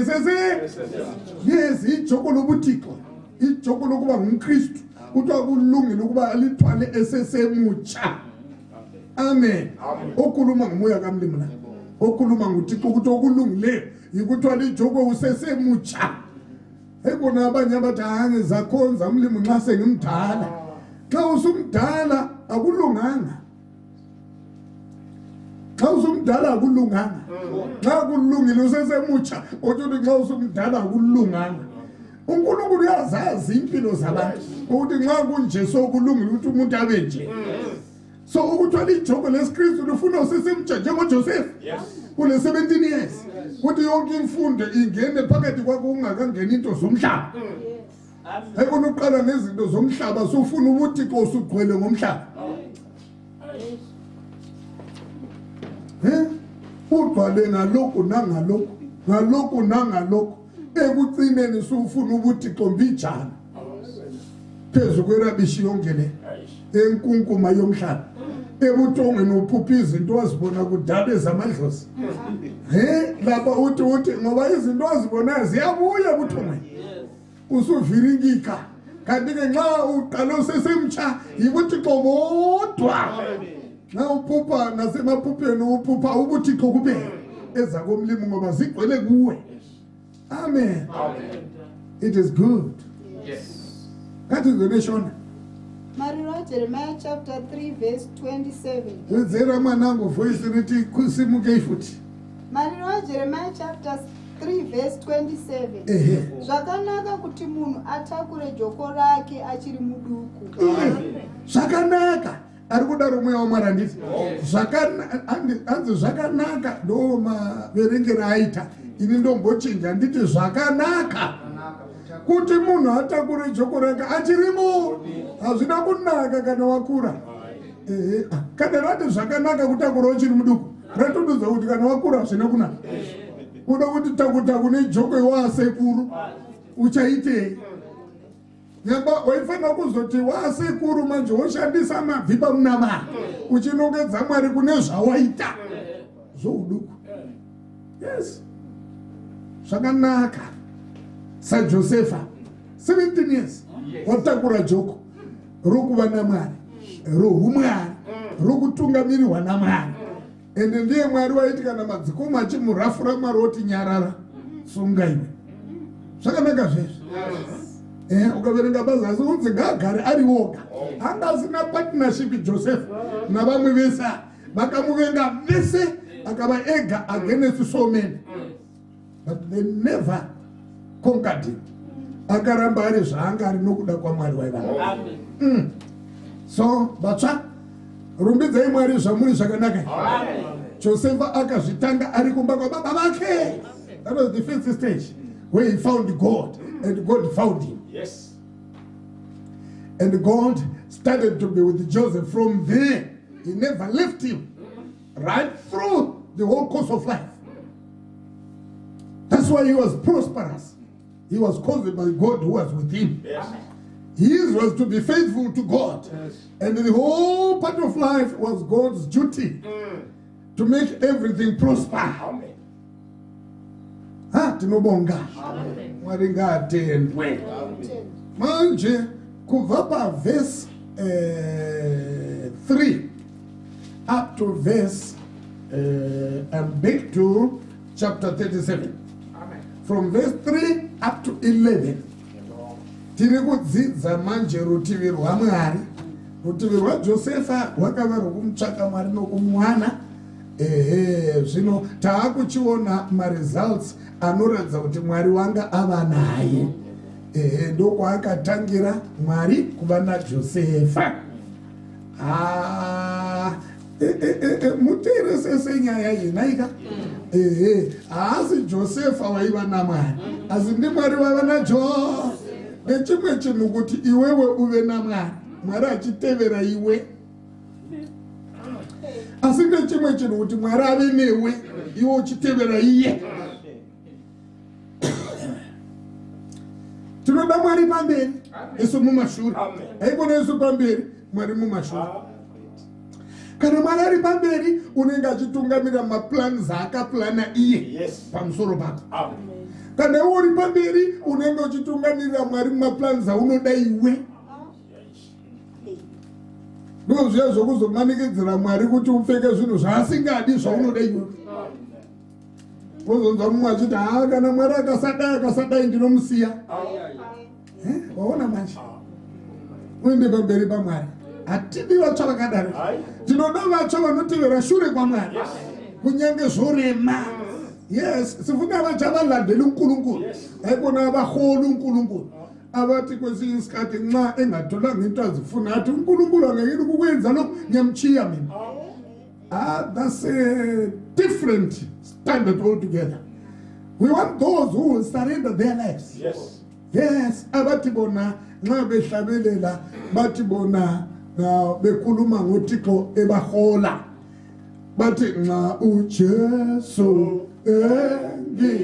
yes, ijoko lobuthixo, ijoko lokuba ngumKristu. Kuthiwa kulungile ukuba alithwale esesemutsha. Amen. Okhuluma ngomoya kaMlimi la. Okhuluma nguThixo ukuthi okulungileyo yikuthwala ijoko usesemutsha. Ekona abanye abathi angizakhonza uMlimi nxa sengimdala. Xa usumdala akulunganga. Xa usumdala akulunganga. Xa kulungile usesemutsha kodwa nxa usumdala akulunganga. uNkulunkulu uyazazi impilo zabantu ukuthi nxa kunje sokulungile ukuthi umuntu abe nje. So ukuthwala ijoko lesikristu lufuna usesemtsha njengoJoseph kule 17 years ukuthi yonke imfundo ingene phakathi kwakho ungakangeni into zomhlaba. Ayikona uqala nezinto zomhlaba sofuna ukuthi usugcwele ngomhlaba. Ugcwale ngalokho nangalokho ekucineni sufuna ukuthi qombijana phezu kwerabishi yonke le enkunkuma yomhlaba ebuthongweni uphupha izinto wazibona kudala ezamadlozi lapha uthi ngoba izinto wazibonayo ziyabuya buthongweni usuviringika kanti ke nxa uqala usesemtsha yikuthixo bodwa nxa uphupha nasemaphupheni uphupha ubuthixo kuphela eza komlimi ngoba zigcwele kuwe. Amen. It is good. Yes. That is the nation. Mariro Jeremiah chapter 3 verse 27. Wenzera manango voice rithi kusimuke ifuthi. Mariro Jeremiah chapter 3 verse 27. Zvakanaka kuti munhu atakure joko rake achiri muduku. Zvakanaka. Ari kudaro mweya waMwari handiti. Zvakanaka ndo maverengero aita. Ini ndombochinja handiti zvakanaka kuti munhu atakure joko rake achirimo. Hazvina kunaka kana wakura. Kana rati zvakanaka kutakura uchiri muduku. Ratodudza kuti kana wakura zvina kunaka. Kuda kuti takutaku nejoko iwasekuru uchaitei? Nyamba waifanira kuzoti wasekuru manje woshandisa mabvi pamunamata uchinongedza Mwari kune zvawaita zvouduku. Yes, zvakanaka. SaJosefa 17 years watakura joko rokuva naMwari, roumwari, rokutungamirirwa naMwari. Ende ndiye Mwari waiti kana madzikoma achimurafura Mwari oti nyarara sunga iwe. Zvakanaka zvezvo. Ukaverenga pazasi unzi ngaagare ari woga. Anga asina partnership Josefa navamwe vese vakamuvenga vese akava ega against so many. But they never conquered him. Akaramba ari zvaanga ari nokuda kwaMwari waiva. So batsva rumbidzai Mwari zvamuri zvakanaka. Josefa akazvitanga ari kumba kwababa vake. That was the first stage where he found God and God found him. Yes. And God started to be with Joseph from there. He never left him right through the whole course of life. That's why he was prosperous. He was caused by God who was with him. Yes. His was to be faithful to God. Yes. And the whole part of life was God's duty to make everything prosper. Amen. Tinobonga. Mwari ngaatendwe. Manje kubva paverse 3 up to verse and back to chapter 37. From verse 3 up to 11. Tiri kudzidza manje rutivi rwaMwari. Rutivi rwaJosefa rwakava rwokumutsvaka Mwari nokumuwana. Zvino taakuchiona results anoratidza kuti Mwari wanga ava naye. Ndokwaakatangira Mwari kuva naJosefa. Muteerese nyaya iyi naika. Haasi Josefa waiva naMwari, asi ndiMwari waiva naJosefa. Nechimwe chinhu kuti iwewe uve naMwari, Mwari achitevera iwe. Asi nechimwe chinhu kuti Mwari ave newe, iwe uchitevera iye. Tinoda Mwari pamberi, isu mumashure. Haikona isu pamberi, Mwari mumashure. Kana Mwari ari pamberi, unenge achitungamira maplans aakaplana iye pamusoro pako. Kana iwe uri pamberi, unenge uchitungamirira Mwari maplans aunoda iwe. Ndiko zviya zvokuzomanikidzira Mwari kuti upfeke zvinhu zvaasingadi zvaunoda iwe. Wozonzwa mumwe achiti kana Mwari akasadai ndinomusiya. Waona manje? Uende pamberi paMwari. Hatidi vatsva vakadaro. Tinoda vatsva vanotevera shure kwaMwari. Kunyange zvorema. Yes, sifuna vatsva valandeli uNkulunkulu. Haikona vaholi uNkulunkulu. Avati kwesinye isikhathi nxa engatholanga into azifuna athi uNkulunkulu angekeli kukwenza lokhu ngiyamchiya mina. That's a different standard altogether. We want those who will surrender their lives. Yes. Yes, abathi bona nxa behlabelela bathi bona bekhuluma ngoThixo ebahola. Bathi nxa uJesu engihola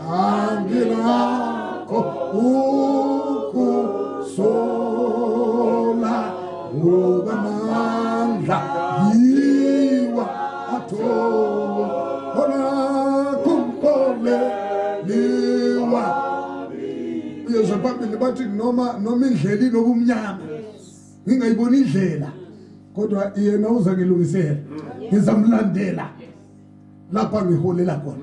angilakho ukusola ngoba amandla yiwa athola kumkoleliwa. Uyezwa phambili bathi noma indlela inobumnyama ngingayiboni indlela kodwa yena uzangilungisela ngizamlandela lapha ngiholela khona.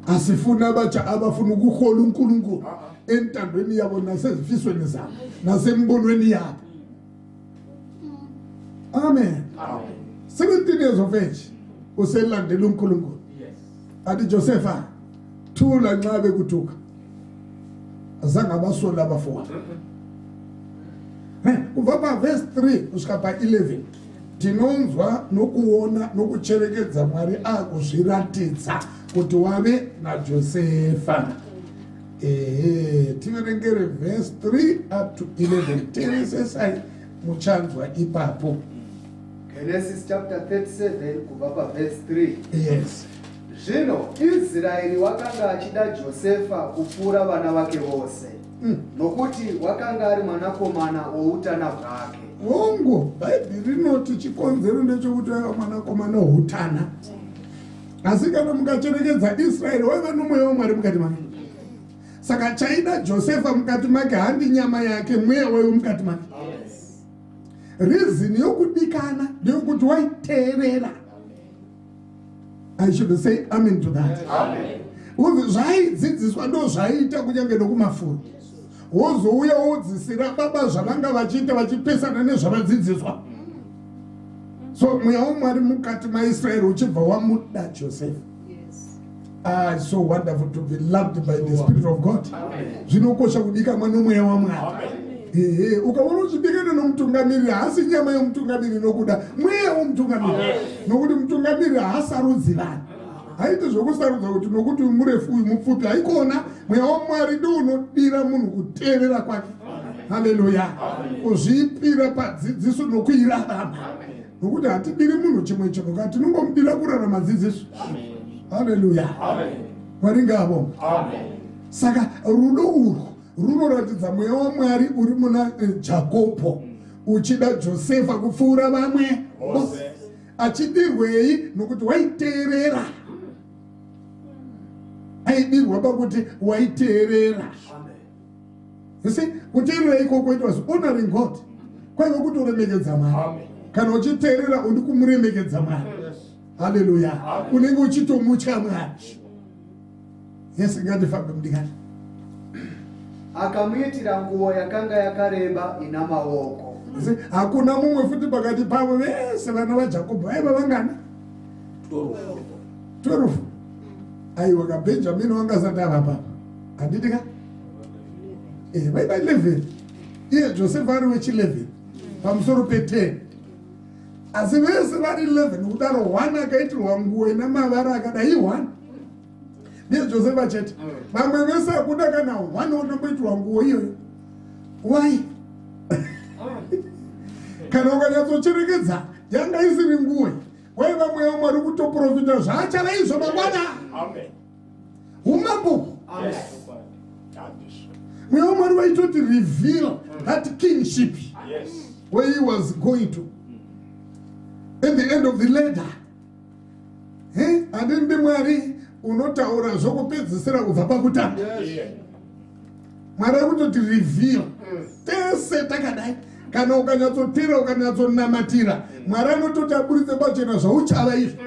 Asifuna abatsha abafuna ukuhola uNkulunkulu entandweni yabo nasezifisweni zabo nasembonweni yabo. Amen. 17 years of age uselandela uNkulunkulu. Ati Josefa thula nxa bekuthuka azange abasola abafowabo. Kuva pa verse 3 kusvika pa 11 tinonzwa nokuona nokucherekedza Mwari akuzviratidza kuti wave naJosefa. Tiverengere verse 3 up to 11. Teresesai muchanzwa ipapo. Genesis chapter 37 kubva paverse 3. Yes. Zvino Israeri wakanga achida Josefa kupfuura vana vake vose, nokuti wakanga ari mwanakomana woutana hwake. Hongo, Bhaibheri rinoti chikonzero ndechekuti aiva mwanakomana woutana. Asi kana mukacherechedza Israeri waiva nomweya waMwari mukati make. Saka chaida Josefa mukati make handi nyama yake, mweya waiva mukati make. Reason yokudikana ndeyekuti waiteerera. I should say amen to that. Amen. Zvaidzidziswa ndo zvaiita kunyange nokumafuro. Wozouya wodzisira baba zvavanga vachiita vachipesana nezvavadzidziswa. So mweya waMwari mukati maIsraeri uchibva wamuda Josefa. Yes. So wonderful to be loved by the Spirit of God. Zvinokosha kudikanwa nomweya waMwari. Ukaona uchidikana nomutungamiriri haasi nyama yomutungamiriri nokuda mweya womutungamiriri. Nokuti mutungamiriri haasarudzi vanhu. Haiti zvokusarudza kuti nokuti murefu uyu mupfupi, haikona. Mweya waMwari ndiwo unodira munhu kuteerera kwake. Haleluya. Kuzvipira padzidziso nokuirarama. Nokuti hatidiri munhu chimwe chinhu, kati tinongomudira kurarama dzidziso. Haleluya. Mwari ngaabonge. Saka rudo urwu runoratidza mweya waMwari uri muna Jakobho uchida Josefa kupfuura vamwe vose. Achidirwei? Nokuti waiteerera. Aidirwa pakuti waiteerera. You see, kuteerera ikoko it was honoring God. Kwaiva kuti uremekedza Mwari. Kana uchiteerera uri kumuremekedza Mwari. Haleluya. Unenge uchitomutya Mwari. Yes, ngatifambe mudikani. Akamuitira nguo yakanga yakareba ina maoko. Hakuna mumwe futi pakati pavo vese vana vaJakobho vaiva vangana 12. Aiwa kaBhenjamini wangasati ava papa. Handiti ka? Vaiva 11. Iye Josefa ari wechi11 pamusoro pe10. Asi vese vari 11 kudaro 1 akaitirwa nguo ina mavara akadai 1. Ndiye Josefa chete. Vamwe vese hakuda kana 1 unomboitirwa nguo iyoyo. Why? Kana ukanyatsocherekedza yanga isiri nguo, waiva mweya waMwari kutoprofita zvaachava izvo mangwana. Umambo. Mweya waMwari waitoti reveal that kingship where he was going to. At the end of the ladder. Handinde Mwari unotaura zvokupedzisira kubva pakutanga. Mwari akutoti reveal. Tese takadai. Kana ukanyatsotira ukanyatsonamatira, Mwari anototi aburitse pachena zvauchava izvo.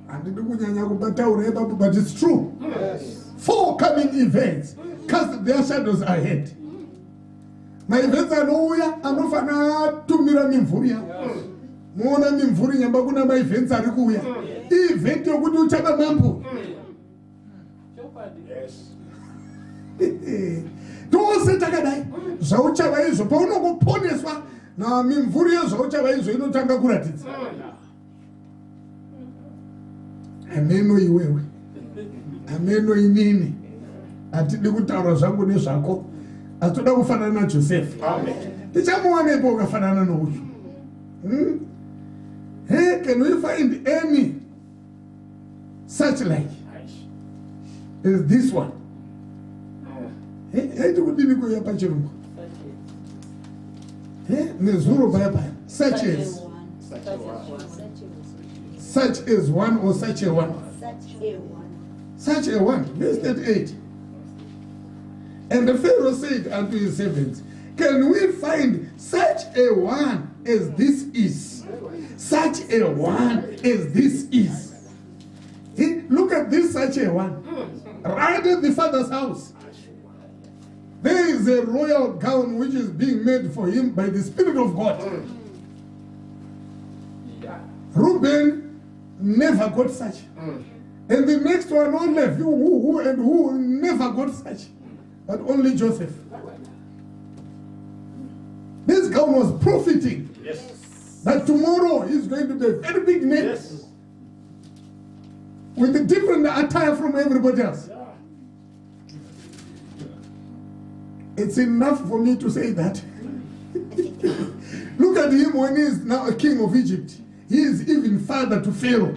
Handidi kunyanya kubataura ipapo, but it's true. 4 coming events cast their shadows ahead. Maevents anouya anofana atumira mimvuri yavo. Muona mimvuri nyamba kuna maevents ari kuuya. Event yokuti uchava mambo. Tose takadai zvauchava izvo paunongoponeswa namimvuri yezvauchava izvo inotanga kuratidza. Ameno iwewe, ameno inini. Hatidi kutaura zvangu nezvako, hatoda kufanana naJosefa. Tichamuwanepo ukafanana nouyu. Hey, can we find any such like? Is this one? Haiti kudini kuya pachirungu. Nezuro paya paya. Such as. Such as one or such a one? Such a one. Verse 38. And the Pharaoh said unto his servants, can we find such a one as this is? Such a one as this is. Look at this such a one. Right at the father's house. There is a royal gown which is being made for him by the Spirit of God. Reuben never got such. And the next one, only who never got such. But only Joseph. This gown was profiting. That tomorrow he's going to be a very big man. With a different attire from everybody else. It's enough for me to say that. Look at him when he is now a king of Egypt. He is even father to Pharaoh.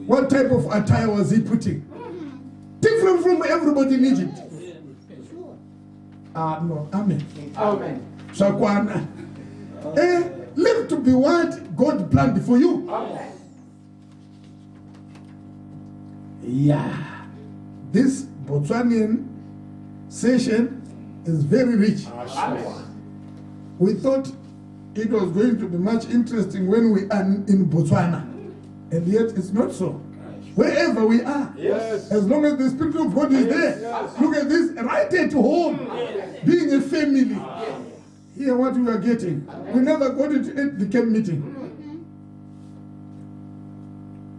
What type of attire was he putting? Different from everybody in Egypt. No, amen. Amen. Shakwana. Live to be what God planned for you. Amen. Yeah. This Botswanian session is very rich. We thought it was going to be much interesting when we are in Botswana. And yet it's not so. Wherever we are, Yes. as long as the Spirit of God is there, look at this, right at home, being a family. Hear what we are getting. We never got it at the camp meeting.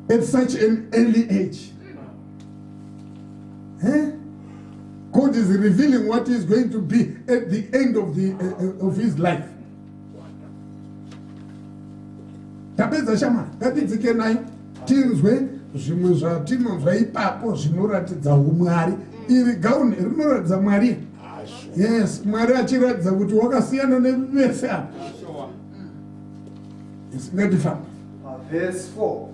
At such an early age. God is revealing what is going to be at the end of his life. Tapedza shama, ngatidzike nayo tinzwe zvimwe zvatinonzwa ipapo zvinoratidza umwari. Iri gauni rinoratidza Mwari. Yes, Mwari achiratidza kuti wakasiyana nevese apa. Ngatifamba. Verse 4.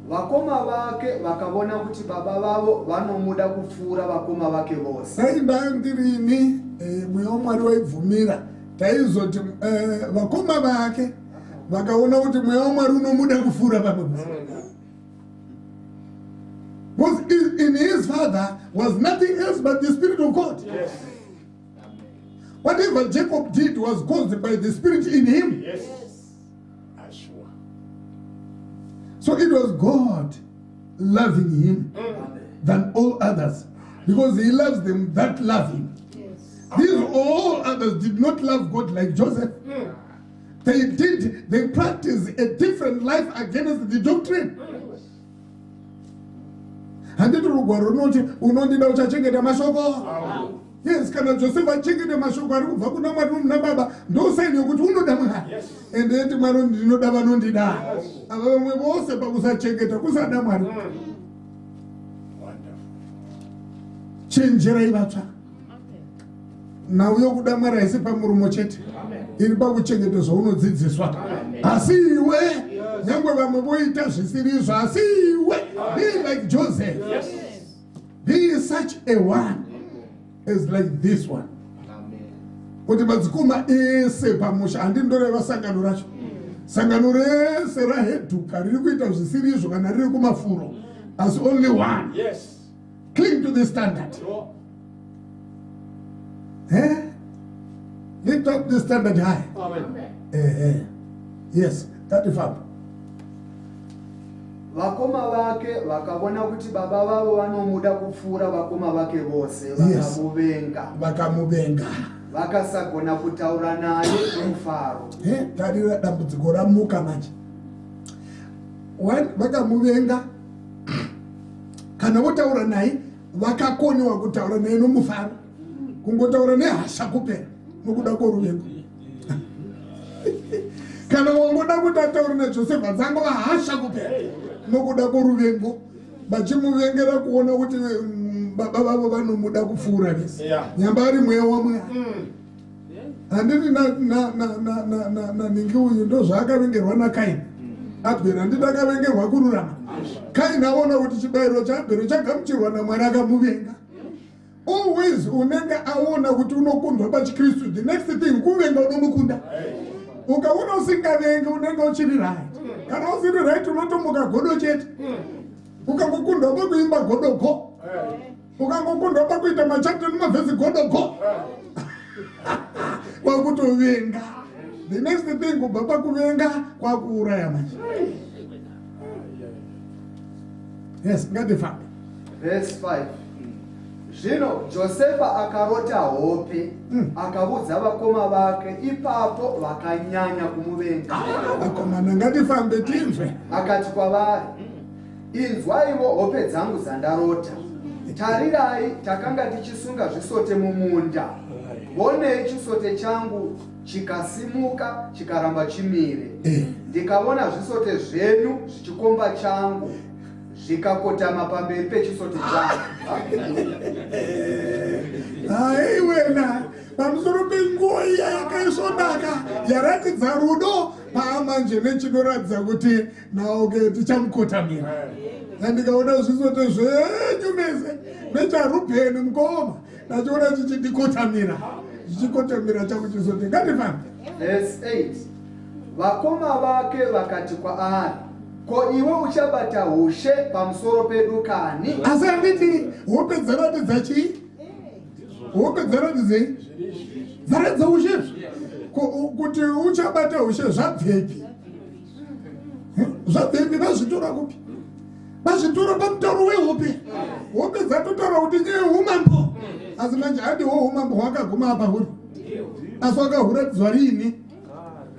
Vakoma vake vakabona kuti baba vavo vanomuda kupfuura vakoma vake vose. Dai ndandirini mweya waMwari waibvumira taizoti vakoma vake vakaona kuti mweya waMwari unomuda kupfuura vamwe vose. Because in his father was nothing else but the Spirit of God. Yes. Whatever Jacob did was caused by the Spirit in him. Yes. So it was God loving him than all others, because he loves them that love him. These all others did not love God like Joseph. They practiced a different life against the doctrine. Handiti rugwaro runoti unondida uchachengeta mashoko. Yes, kana Joseph achengete mashoko ari kubva kuna Mwari muna baba ndosaini yokuti unoda Mwari. Ende yeti Mwari ndinoda vanondida. Ava vamwe vose pakusachengeta kusada Mwari. Chenjerai vatsva. Nauyo kuda Mwari haisi pamuromo chete. Iri pakuchengeta zvaunodzidziswa. Asi iwe nyangwe vamwe voita zvisiri izvo, asi iwe be like Joseph. Be such a one as like this one. Kuti madzikoma ese pamusha handindoreva sangano racho. Sangano rese rahedhuka riri kuita zvisiri izvo kana riri kumafuro. As only one. Yes. Cling to the standard. Lift up the standard high. Amen. Yes, that is up. Vakoma vake vakabona kuti baba vavo vanomuda kupfuura vakoma vake vose, vakamuvenga. Vakamuvenga. Vakasagona kutaura naye nomufaro. Tarira dambudziko ramuka manje. Vakamuvenga. Kana votaura naye vakakoniwa kutaura naye nomufaro. Kungotaura nehasha kupera nokuda kworuvengo. Kana wangoda kuti ataure naJosefa dzango vahasha kupera nokuda kworuvengo, vachimuvengera kuona kuti baba vavo vanomuda kupfuura vese. Nyamba ari mweya waMwari. Handiti naningi uyu ndozvaakavengerwa naKaini. Abheri handiti akavengerwa kururama. Kaini aona kuti chibayiro chaAbheri chagamuchirwa naMwari akamuvenga. Always unenge aona kuti unokundwa pachiKristu, the next thing kuvenga unomukunda. Ukaona usingavengi unenge uchiri right. Kana usiri right unotomuka godo chete. Ukangokundwa pakuimba godoko. Ukangokundwa pakuita machapter nemavhesi godoko. Kwakutovenga. The next thing kubva pakuvenga kwakuuraya manje. Yes, ngatifambe. Verse 5. Zvino Josefa akarota hope, akaudza vakoma vake, ipapo vakanyanya kumuvenga. Akomana ngatifambe tinzwe. Akati kwavari, inzwaivo hope dzangu dzandarota. Tarirai, takanga tichisunga zvisote mumunda. Vonei chisote changu chikasimuka chikaramba chimire. Ndikaona zvisote zvenyu zvichikomba changu zvikakotama pamberi pechisote changu. Wena pamusoro penguo iya yakaisvonaka yaratidza rudo paamanje nechinoratidza kuti naoke tichamukotamira. Andikaona zvizote zvenyu mese necharubheni mukoma nachiona chichindikotamira chichikotamira changu chizote. Ngatifambe. Verse 8. Vakoma vake vakati kwaari, ko iwe uchabata ushe pamusoro pedu kani? Asi handiti hope dzaratidza chii? Hope dzaratidzei? Dzaratidza ushezvi. Kuti uchabata ushe zvabvepi? Zvabvepi? Vazvitora kupi? Vazvitora pamutauro wehope. Hope dzatotaura kuti nyaya yeumambo. Asi manje hadiwo umambo hwakaguma apa huri. Asi wakahuratidzwa riini?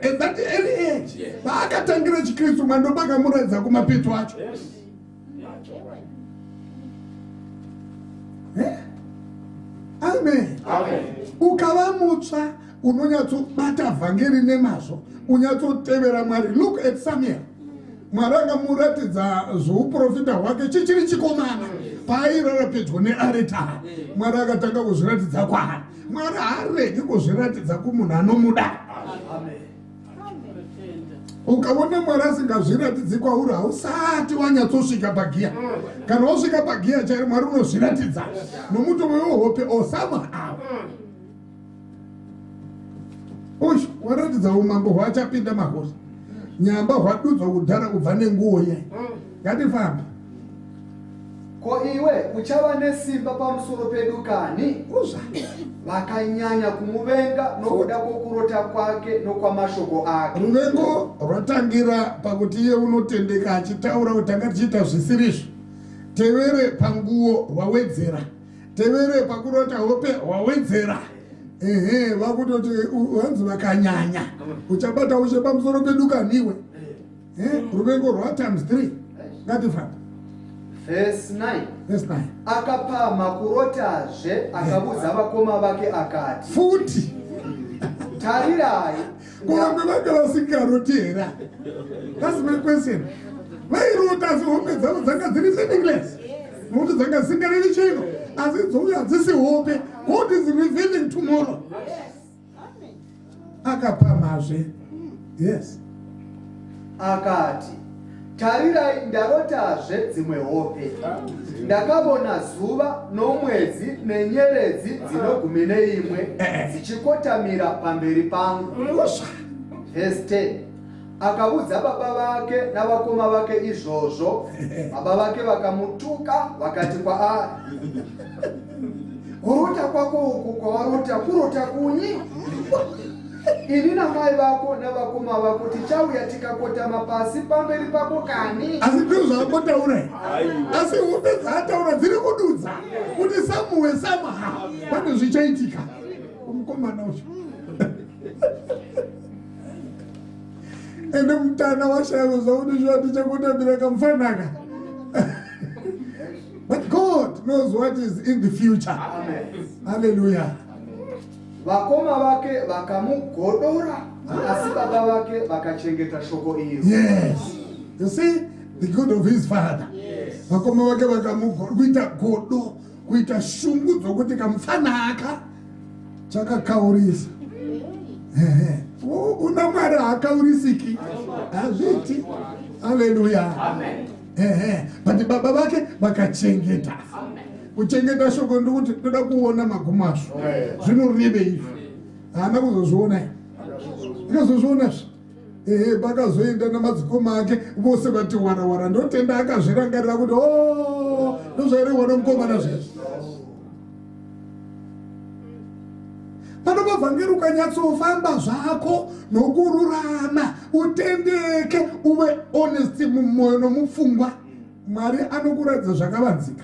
At that early age, vaakatangira chikristu mwando vakamuratidza kumapeto acho. Amen. Ukava mutsva unonyatsobata vhangeri nemazvo, unyatsotevera Mwari. Look at Samuel. Mwari akamuratidza zvouprofita hwake chichiri chikomana paairara pedyo nearetari. Mwari akatanga kuzviratidza kwaari. Mwari haaregi kuzviratidza kumunhu anomuda. Ukaona Mwari asingazviratidzi kwauri hausati wanyatsosvika pagiya. Kana wasvika pagiya chairi Mwari unozviratidza nomutomo wehope osama avo. Ush, waratidza umambo hwachapinda mahosi. Nyamba hwadudzwa kudhara kubva nenguo iya. Ngatifambe. Ko iwe uchava nesimba pamusoro pedu kani? Uza. Vakanyanya kumuvenga nokuda kwokurota kwake nokwamashoko ake. Ruvengo rwatangira pakuti iye unotendeka achitaura kuti tanga tichiita zvisirizvo. Tevere panguo wawedzera. Tevere pakurota hope wawedzera. Vakutoti wanzi vakanyanya. Uchabata ushe pamusoro pedu kaniwe. Ruvengo rwa times 3. Ngatifambe. Verse 9. Verse 9. Akapama kurotazve akabudza vakoma vake akati, Futi. tarirai, Kuvange vake vasingaroti hera. That's my question. Vairota asi hope dzavo dzanga dziri meaningless. Nokuti dzanga singariri chino. Asi dzouya hadzisi hope. God is revealing tomorrow. Akapamazve. Yes. akati, tarirai ndarotazve dzimwe hope. Ndakabona zuva nomwedzi nenyeredzi dzinogumi neimwe dzichikotamira pamberi pangu. Verse 10. Akabudza baba vake navakoma vake izvozvo. Baba vake vakamutuka vakati kwaari, kurota kwako uku kwawarota kurota kunyi? Ini namai vako navakoma vako tichauya tikakotama pasi pamberi pako kani? Asi ndizvo zvaambotaura. Asi hope dzaataura dziri kududza kuti samuwe samaha pane zvichaitika kumukomana ucho. Ende mutana washaya zvakuti zvati chakotamira kamufanaka. But God knows what is in the future. Amen. Hallelujah. Vakoma vake vakamugodora, asi baba vake vakachengeta shoko iro. Yes. You see the good of his father. Vakoma vake vakamugodora kuita godo, kuita shungu dzokuti kamufanaka chakakaurisa. Una Mwari haakaurisiki. Hazviti. Hallelujah. Amen. But baba vake vakachengeta. Kuchengeta shoko ndokuti toda kuona magumo azvo. Zvinoreve izvi. Haana kuzozviona here. Akazozviona zvo. Pakazoenda namadzikoma ake vose vati wara ndotenda akazvirangarira kuti ndozvairehwa nomukomana zvezvi. Panova vhangeri ukanyatsofamba zvako nokururama utendeke uve honest mumwoyo nomupfungwa, Mwari anokuratidza zvakavanzika.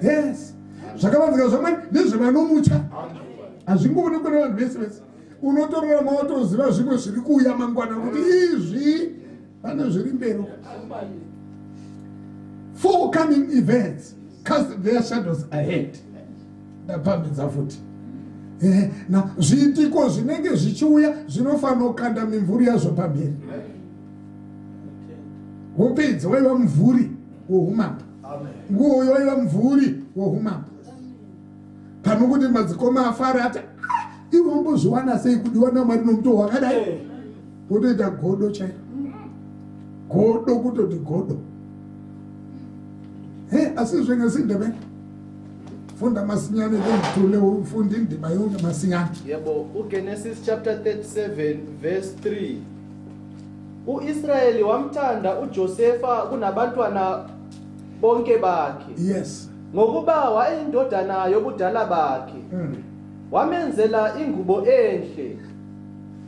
Yes. Zvakavanzika zvamwari ndezvevanomutya. Hazvingoonekwa nevanhu vese vese. Unotorarama watoziva zvimwe zviri kuuya mangwana kuti izvi pane zviri mberi. Forthcoming events cast their shadows ahead. Ndapambidza futi. Na zviitiko zvinenge zvichiuya zvinofanira kukanda mimvuri yazvo pamberi. Hopedzi waiva mvuri woumambo. Nguo waiva mvuri woumambo. Pano kuti madzikoma afara ati iwe iwombozwana seyikudiwana mari nomuntu wakadai kutoita godo chai godo kutoti godo asi zvenge sindebe funda masinyane ngitule ufunda indima yonke masinyane. Yebo, uGenesis chapter 37 verse 3. uIsrayeli wamthanda uJosefa kunabantwana bonke bakhe. Yes. Ngokuba wayindodana yobudala bakhe. Wamenzela ingubo enhle.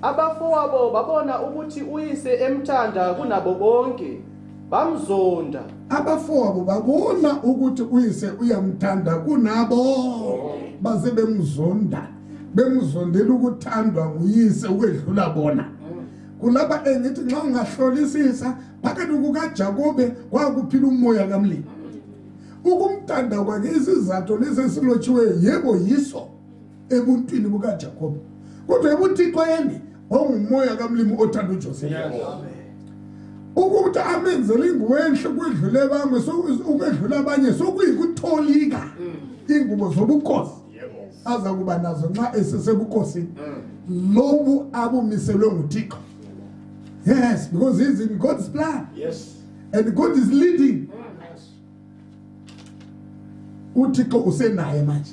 Abafowabo babona ukuthi uyise emthanda kunabo bonke, bamzonda. Abafowabo babona ukuthi uyise uyamthanda kunabo, base bemzonda, bemzondela ukuthandwa nguyise ukwedlula bona. Kulapha engithi nxa ungahlolisisa phakathi kukaJakobe kwakuphila umoya kaMlimi. Ukumthanda kwakhe isizathu lesesilotshiweyo yebo yiso ebuntwini bukaJakobe. Kodwa ebuthixo yena ongumoya kaMlimi othanda uJosefa. Ukuthi amenzele ingubo enhle kwedlule abanye ukwedlula abanye sokuyikutholika ingubo zobukhosi aza kuba nazo nxa esesebukosini lobu abumiselwe nguThixo. Yes, because he's in God's plan. Yes. And God is leading. uThixo usenaye manje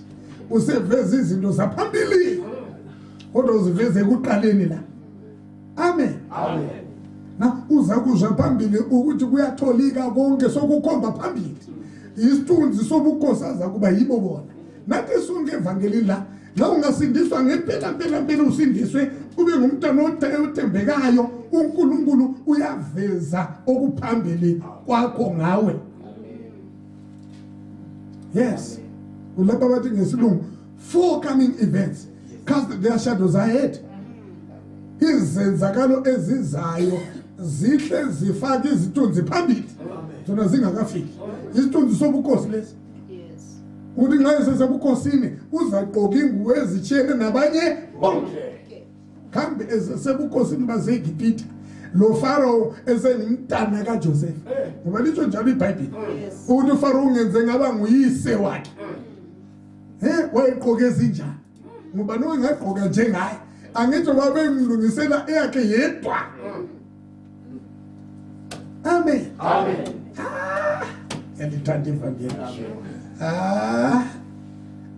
useveza izinto zaphambili kodwa uziveze ekuqaleni la. Amen. Amen. Na uza kuzwa phambili ukuthi kuyatholika konke sokukhomba phambili isithunzi sobukhosi aza kuba yibo bona. Nathi sonke evangelini la ungasindiswa ngempela usindiswe ube ngumntwana othembekayo, uNkulunkulu uyaveza okuphambili kwakho ngawe. Yes. Ulapha bathi ngesilungu forthcoming events cast their shadows ahead. Izenzakalo ezizayo zihle zifake izithunzi phambili zona zingakafiki. Isithunzi sobukhosi lesi. Yes. Uthi nxa sesebukosini uzaqoka ingubo ezitshiyene nabanye bonke. Kambe esebukosini baseGibhithe lo Pharaoh esengumntana kaJosefa. Ngoba litsho njalo iBhayibheli. Uthi uPharaoh ungenze ngaba nguyise wakhe. Wayeqoka ezinjani? Ngoba nongaqoka njengaye angitsho babemlungisela eyakhe yedwa. Amen. Amen. Elithanda ivangeli.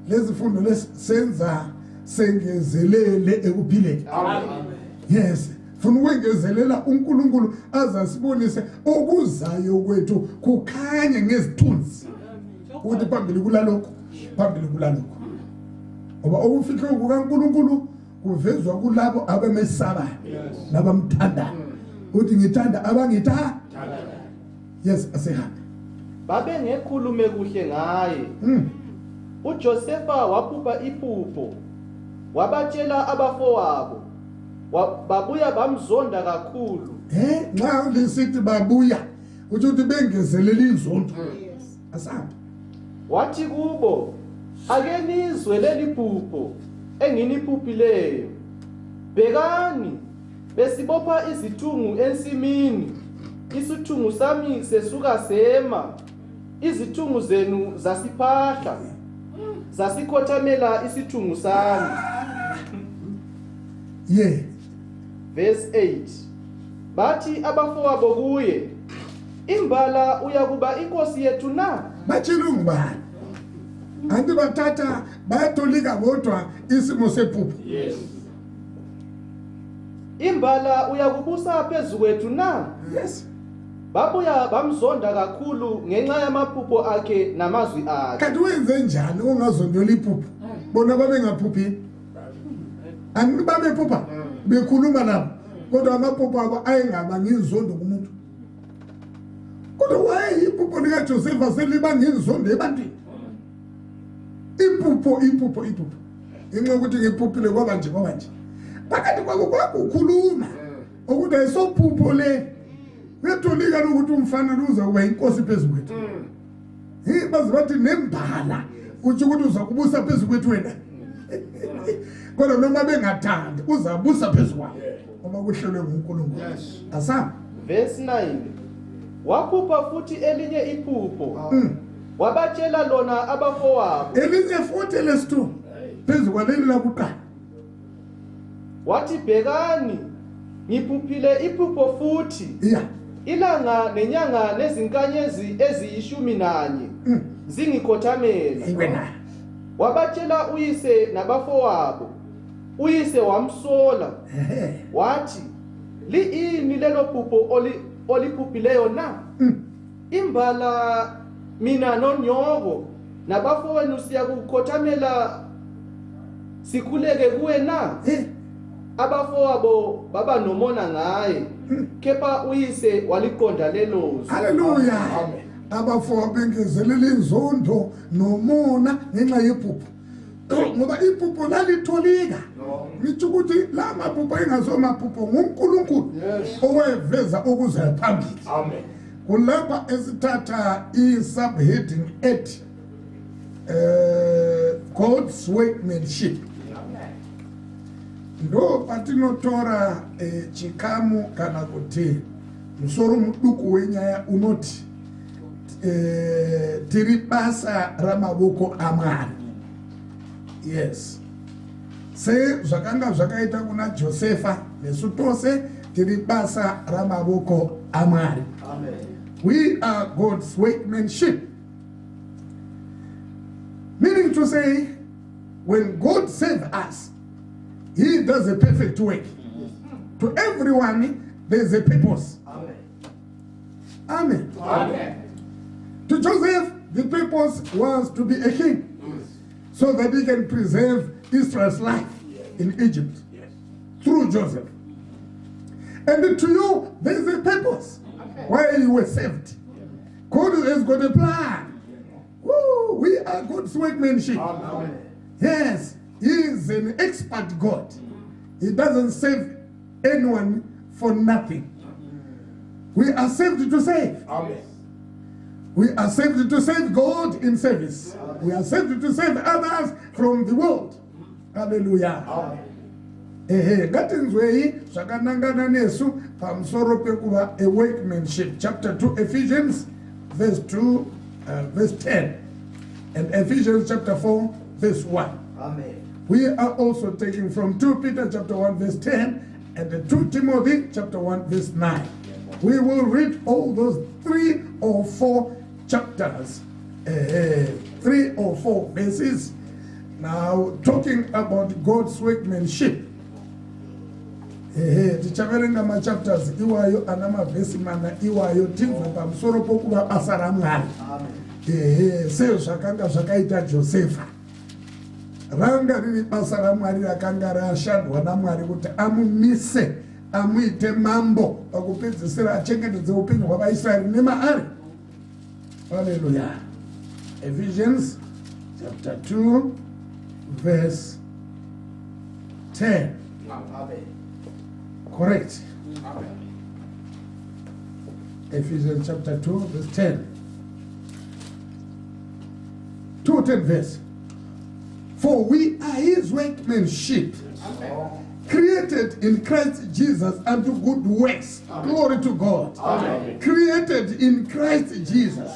Lezifundo lesenza sengezelele ekuphileni. Amen. Yes. Funa ukwengezelela uNkulunkulu azasibonise okuzayo kwethu kukhanye ngezithunzi. Ukuthi phambili kulalokho, phambili kulalokho. Ngoba okufihlwe kukaNkulunkulu kuvezwa kulabo abamesabayo nabamthandayo. Uthi ngithanda abangithanda. Yes, asihambe. Babe ngekhulume kuhle ngaye. uJosefa waphupha iphupho, wabatshela abafowabo, babuya bamzonda kakhulu. Nxa lisithi babuya ukuthi bengezelela inzondo. Asahambe. Wathi kubo, ake nizwe leli phupho enginiphuphileyo. Bekani, besibopha izithungu ensimini, isithungu sami sesuka sema, izithungu zenu zasiphahla, zasikhothamela isithungu sami. Yeah. Verse 8. Bathi abafowabo kuye, imbala uyakuba inkosi yethu na? Batshela ngubani? Anti bathatha bayatolika bodwa isimo sephupho. Yes. Imbala uyakubusa phezu kwethu na? Yes. Babuya bamzonda kakhulu ngenxa yamaphupho akhe namazwi akhe. Kanti wenze njani ungazondela iphupho? Bona babengaphuphi. Ani babephupha? Bekhuluma nabo. Kodwa amaphupho abo ayengaba ngizondo kumuntu. Kodwa wayeyiphupho lika Josefa seliba ngizondo ebantwini. Iphupho. Inxa ukuthi ngiphuphile kwabanje. Phakathi kwabo kwakukhuluma ukuthi ayisophupho le. Uyatolika ukuthi umfana uza kuba inkosi phezu kwethu. Bazi bathi nembala uthi ukuthi uza kubusa phezu kwethu wena. Kodwa noma bengathandi uzabusa phezu kwabo ngoba kuhlelwe nguNkulunkulu. Asam. Verse 9. Waphupha futhi elinye iphupho. Wabatshela lona abafowabo. Elinye futhi lesitu phezu kwaleli lakuqala. wathi bhekani ngiphuphile iphupho futhi Yeah. ilanga nenyanga nezinkanyezi eziyishumi-1 zingikhothamela. Ibe nayo. Wabatshela uyise nabafowabo. Uyise wamsola wathi, liini lelo phupho oliphuphileyo na? Imbala mina nonyoko nabafowenu siyakukhothamela sikhuleke kuwe na? Abafowabo baba nomona ngaye, kepha uyise waliqonda lelozwi. Hallelujah. Amen. Abafowabo bengezelela inzondo nomona ngenxa yephupho. Ngoba iphupho lalitholika. Ngitsho ukuthi la maphupho engasomaphupho nguNkulunkulu oweveza okuzayo phambili. Amen. Kulapha esithatha i-subheading ethi God's workmanship. Ndo patinotora chikamu kana kuti musoro muduku wenyaya unoti tiri basa ramaboko aMwari. Yes. Se zvakanga zvakaita kuna Josefa nesu tose tiri basa ramaboko aMwari. Amen. We are God's workmanship. Meaning to say, when God saves us, He does a perfect work. To everyone, there's a purpose. Amen. Amen. Amen. To Joseph, the purpose was to be a king, so that he can preserve Israel's life in Egypt through Joseph. And to you, there's a purpose why you were saved. God has got a plan. Woo, we are God's workmanship. Amen. Yes, He is an expert God. He doesn't save anyone for nothing. We are saved to save. Amen. We are saved to save God in service. We are saved to save others from the world. Hallelujah. Ngatinzwei zvakanangana nesu pamusoro pekuva a workmanship. Chapter 2 Ephesians verse 2 verse 10 and Ephesians chapter 4 verse 1. Amen. We are also taking from 2 Peter chapter 1 verse 10 and 2 Timothy chapter 1 verse 9. We will read all those 3 or 4 chapters, 3 or 4 verses. Now talking about God's workmanship. Tichaverenga ma chapters iwayo anama vesi mana iwayo tinzwe pamusoro pokuva basa raMwari. Seyo zvakanga zvakaita Josefa. Ranga riri basa raMwari rakanga rashandwa naMwari kuti amumise amuite mambo pakupedzisira achengetedze upenyu hwavaIsraeri nemaari. Hallelujah. Ephesians chapter 2 verse 10. Amen. Correct. Ephesians chapter 2 verse 10. 2:10 verse. For we are His workmanship, created in Christ Jesus unto good works. Glory to God. Amen. Created in Christ Jesus.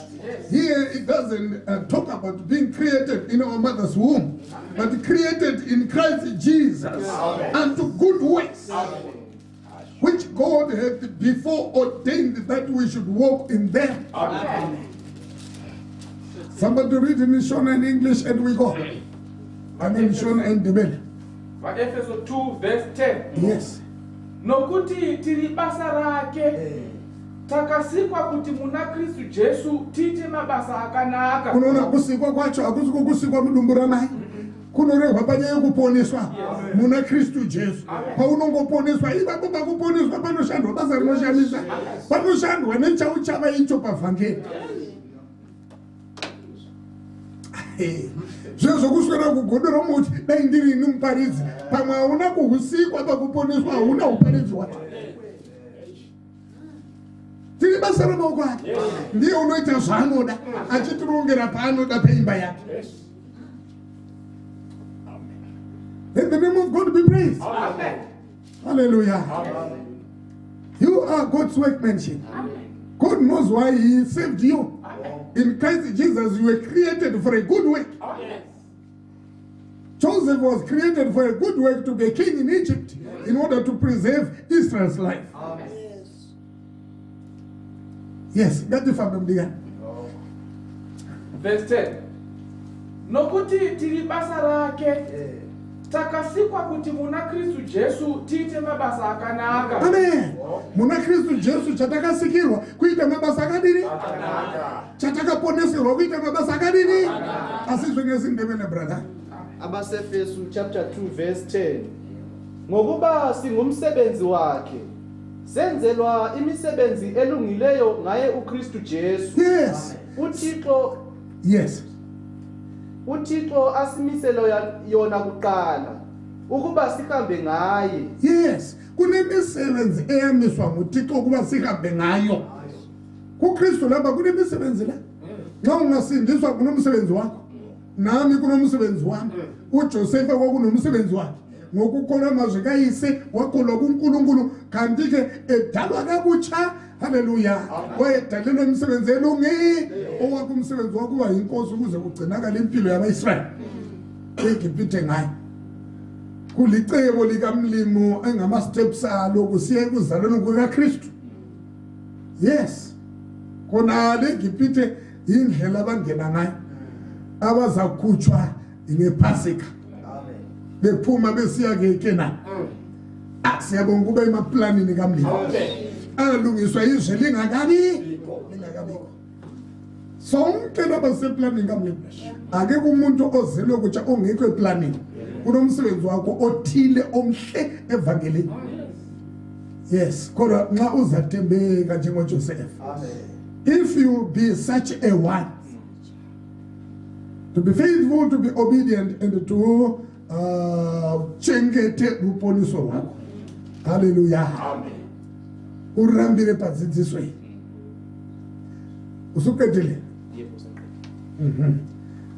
Here it doesn't talk about being created in our mother's womb, but created in Christ Jesus unto good works, which God had before ordained that we should walk in them. Amen. Somebody read in Shona in English and we go. I mean Shona and Debele. Efeso 2 verse 10. Yes. Nokuti tiri basa rake takasikwa kuti muna Kristu Jesu tite mabasa akanaka. Unoona kusikwa kwacho hakusi kusikwa mudumbu ramai. Kunorehwa panyaya yekuponeswa muna Kristu Jesu. Paunongoponeswa ipapo pakuponeswa panoshandwa basa rinoshamisa. Panoshandwa nechauchava icho pavhangeri. Zviro zvokuswera kugodora muti dai ndiri ini muparidzi pamwe hauna kuhusikwa pakuponeswa hauna uparidzi wacho. Tiri basa ramaoko ake ndiye unoita zvaanoda achitirongera paanoda peimba yake. Let the name of God be praised. Amen. Hallelujah. Amen. You are God's workmanship. God knows why He saved you. In Christ Jesus, you were created for a good work. Yes. Joseph Joseph was created for a good work to be a king in Egypt in order to preserve Israel's life. Yes, ngathi fambe mdikani. Verse 10. Nokuti tiri basa rake takasikwa kuti muna Kristu Jesu tiite mabasa akanaka. Amen. Muna Kristu Jesu chatakasikirwa kuita mabasa akadini? Chatakaponeserwa kuita mabasa akadini? Asizwe ngezindebele brother. Abasefesu chapter 2 verse 10. Ngokuba singumsebenzi wakhe senzelwa imisebenzi elungileyo ngaye uKristu Jesu. Yes. Uthixo asimiselo yona kuqala ukuba sihambe ngaye. Yes. Kunemisebenzi eyamiswa nguThixo ukuba sihambe ngayo. KuKristu lapha kunemisebenzi la. Nxa ungasindiswa kunomsebenzi wakho. Nami kunomsebenzi wami. uJoseph kwakunomsebenzi wakhe. Ngokukholwa amazwi kayise wakholwa kuNkulunkulu kanti ke edalwa kabutsha. Hallelujah. Wayedalelwe imisebenzi elungi owakho umsebenzi wakuba yinkosi ukuze kugcinakala impilo yabaIsrael. eGibhithe ngayo. Kulicebo likamlimo engama steps alo kusiye kuzalweni kukaKristu. Yes. Kona leGibhithe indlela abangena ngayo. Abazakhutshwa ngePhasika. Bephuma besiya keKenani. Siyabonga kube emaplanini kamlimo. Alungiswa izwe lingakabi. Sonke labaseplanini kamlimo. Ake kumuntu ozelwe kutsha ongekho eplanini. Kunomsebenzi wakho othile omhle evangelini. Yes, kodwa nxa uzathembeka njengoJoseph. If you be such a one, to be faithful, to be obedient, and to chengete lupoliso lwakho. Hallelujah. Amen. Urambire padzidzisweni. Usuketile.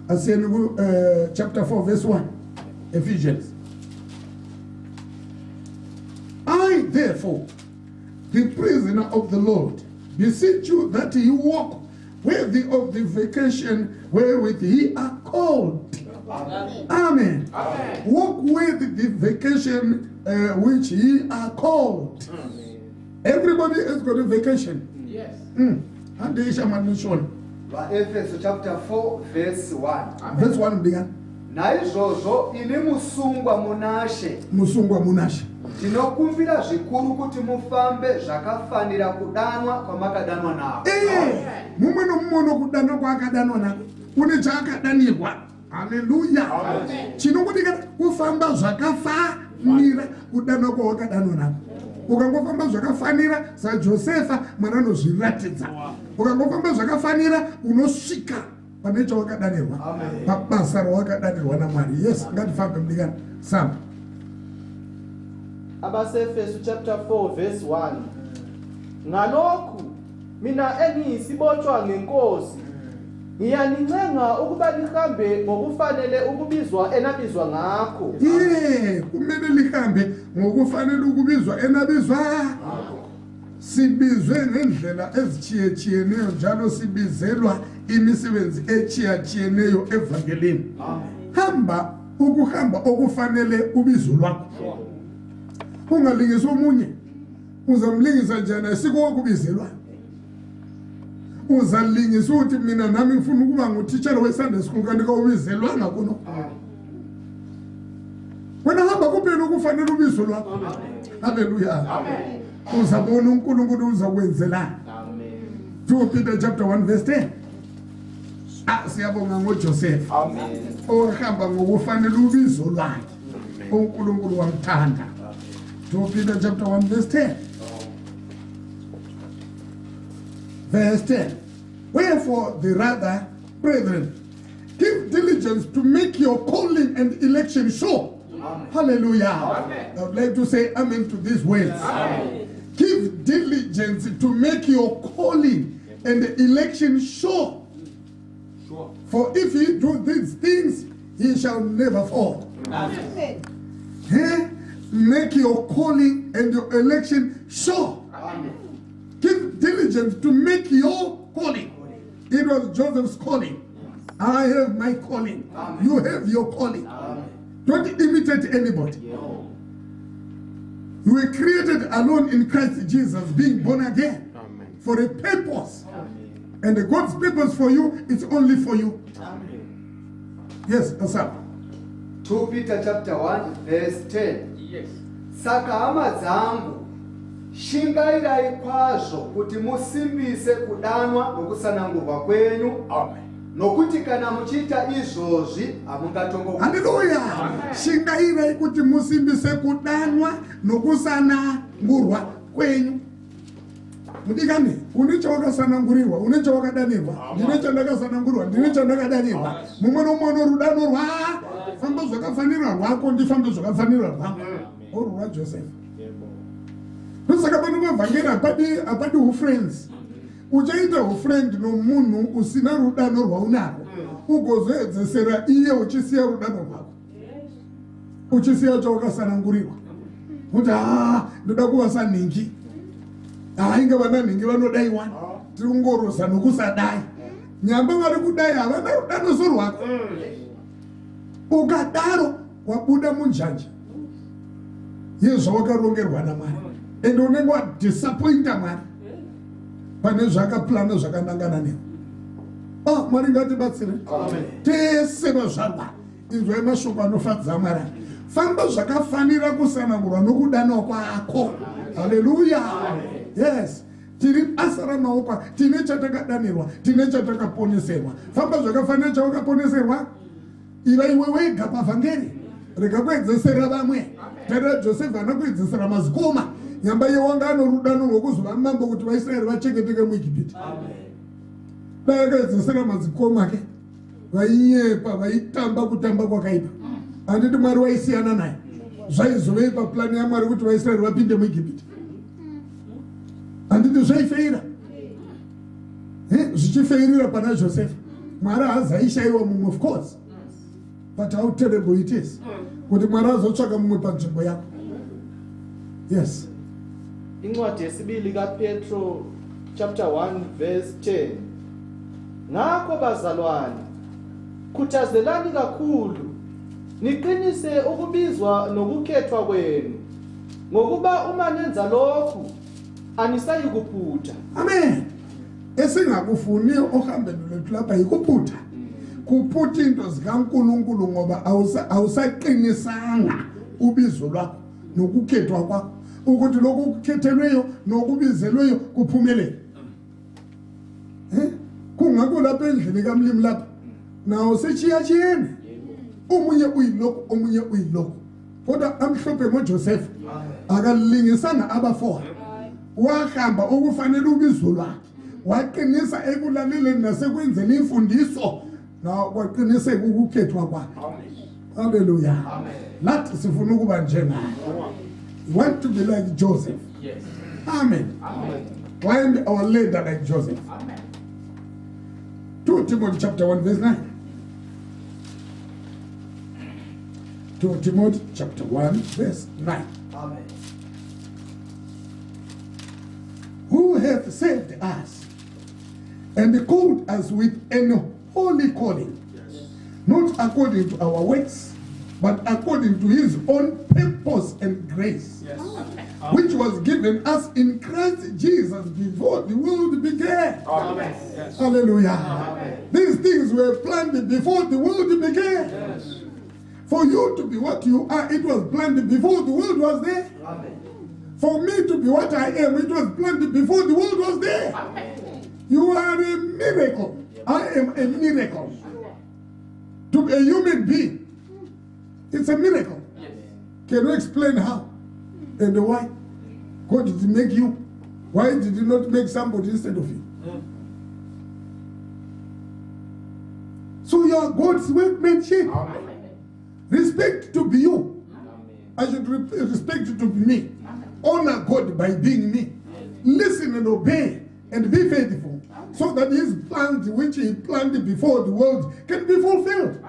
Asiyeni ku chapter 4 verse 1. Ephesians. I therefore, the prisoner of the Lord, beseech you that you walk worthy of the vocation wherewith ye are called. Amen. Amen. Amen. Walk with the vacation which ye are called. Amen. Everybody has got a vacation. Yes. And they shall mention. Ephesians chapter 4 verse 1. Verse 1 began. Naizvozvo ini musungwa munashe. Ndinokumbira zvikuru kuti mufambe zvakafanira kudanwa kwamakadanwa nako. Mumwe nomumono kudanwa kwakadanwa nako. Une chakadanirwa. Hallelujah. Chinokudika kufamba zvakafanira kudanwa kwawakadanwa nako. Ukangofamba zvakafanira saJosefa mwana anozviratidza. Ukangofamba zvakafanira unosvika pane chawakadanirwa. Pabasa rawakadanirwa naMwari. Yes, ngatifambe mdikani. Samba. Abasefesu chapter 4 verse 1. Ngalokhu mina engiyisibotshwa ngenkosi ngiyanincenga ukuba lihambe ngokufanele ukubizwa enabizwa ngakho. Kumele lihambe ngokufanele ukubizwa enabizwa. Sibizwe ngendlela ezitshiyeneyo njalo sibizelwa imisebenzi etshiyeneyo evangelini. Hamba ukuhamba okufanele ubizo lwakho. Ungalingisa omunye. Uzamlingisa njani asiko wakubizelwa. Uzalingisa uthi mina nami ngifuna ukuba ngutitshala weSunday school kanti kawubizelwanga kuno. Wena hamba kuphela ukufanele ubizo lwakho. Hallelujah. Amen. Uzabona uNkulunkulu uzakwenzelana. Amen. 2 Peter chapter 1 verse 10. Siyabonga ngoJoseph. Amen. Ohamba ngokufanele ubizo lwakhe. uNkulunkulu wamthanda. 2 Peter chapter 1 verse 10. Verse 10. Wherefore the rather, brethren, give diligence to make your calling and election sure. Amen. Hallelujah. Amen. I would like to say amen to these words. Amen. Give diligence to make your calling and election sure. For if ye do these things, ye shall never fall. Amen. Make your calling and your election sure. Amen. Give diligence to make your calling. It was Joseph's calling. I have my calling. Amen. You have your calling. Amen. Don't imitate anybody. You were created alone in Christ Jesus, being born again for a purpose. And the God's purpose for you is only for you. Yes, what's up? 2 Peter chapter 1 verse 10. Yes. Saka hama dzangu, shingairai kwazvo kuti musimbise kudanwa nokusanangurwa kwenyu. Amen. Nokuti kana muchiita izvozvi hamungatongo. Hallelujah. Shingairai kuti musimbise kudanwa nokusanangurwa kwenyu. Mudikani, une chawakasanangurirwa, une chawakadanirwa, ndine chandakasanangurwa, ndine chandakadanirwa. Mumwe nomwe rudano rwa famba zvakafanira rwako ndifambe zvakafanira rwangu. Orwa Joseph. Saka pano pavhangeri apadi ufriends. Uchaita ufriend nomunhu usina rudano rwaunarwo. Ugozoedzesera iye uchisiya rudano rwako. Uchisiya chawakasanangurirwa. Kuti ndoda kuva sanhingi. Inge vananhingi vanodaiwa. Tirongorosa nokusadai. Nyamba vari kudai havana rudano sorwako. Ukadaro wabuda munjanja. Yezvawakarongerwa naMwari. Ende unenge wadisappointa Mwari. Pane zvakaplana zvakanangana newe. Mwari ngatibatsire. Tese vazvarwa. Inzwai mashoko anofadza Mwari. Famba zvakafanira kusanangurwa nokudanwa kwako. Haleluya. Yes. Tiri basa ramaoko, tine chatakadanirwa, tine chatakaponeserwa. Famba zvakafanira chawakaponeserwa. Iva iwe wega pavhangeri. Rega kuedzesera vamwe. Tera Joseph anakuedzesera mazikoma. Nyamba yewanga anorudano rwokuzova mambo kuti vaIsraeri vachengeteke muIjipiti. Dai akaedzesera mazikoma ake. Vainyepa, vaitamba kutamba kwakaipa. Handiti Mwari waisiyana naye. Zvaizovei paplani yaMwari kuti vaIsraeri vapinde muIjipiti. Handiti zvaifeira. Zvichifeirira pana Joseph. Mwari hazaishaiwa mumwe, of course. But how terrible it is. Kuti Mwari azotsvaka mumwe panzvimbo yako. Yes. Incwadi yesibili kaPetro chapter 1 verse 10. Ngakho bazalwane, khuthazelani kakhulu, niqinise ukubizwa nokukhethwa kwenu. Ngokuba uma nenza lokhu, anisayi kuphutha. Amen. Esingakufuni ohambeni lwethu lapha yikuphutha. Kuphutha into zikaNkulunkulu ngoba awusaqinisanga ubizo lwakho nokukhethwa kwakho ukuthi lokhu kukhethelweyo nokubizelweyo kuphumelele. Kungakho lapha endlini kaMlimi lapha nawo sechiyachiyene. Omunye uyilokhu, omunye uyilokhu. Kodwa amhlophe ngoJoseph akalilingisanga abafowabo. Wahamba okufanele ubizo lwakhe. Waqinisa ekulaleleni nasekwenzeni imfundiso. Na kwaqiniseka ukukhethwa kwakhe. Hallelujah. Amen. Lathi sifuna ukuba njengaye. You want to be like Joseph. Yes. Amen. Amen. Climb our ladder like Joseph. Amen. 2 Timothy chapter 1 verse 9. 2 Timothy chapter 1 verse 9. Amen. Who hath saved us and called us with an holy calling, not according to our works, but according to his own purpose and grace, Yes. which was given us in Christ Jesus before the world began. Amen. Yes. Hallelujah. Amen. These things were planned before the world began. Yes. For you to be what you are, it was planned before the world was there. Amen. For me to be what I am, it was planned before the world was there. Amen. You are a miracle. I am a miracle. To be a human being, it's a miracle. Yes. Can you explain how and why? God did make you. Why did he not make somebody instead of you? So you are God's workmanship. Amen. Respect to be you. I should respect you to be me. Honor God by being me. Listen and obey and be faithful, so that his plans which he planned before the world can be fulfilled.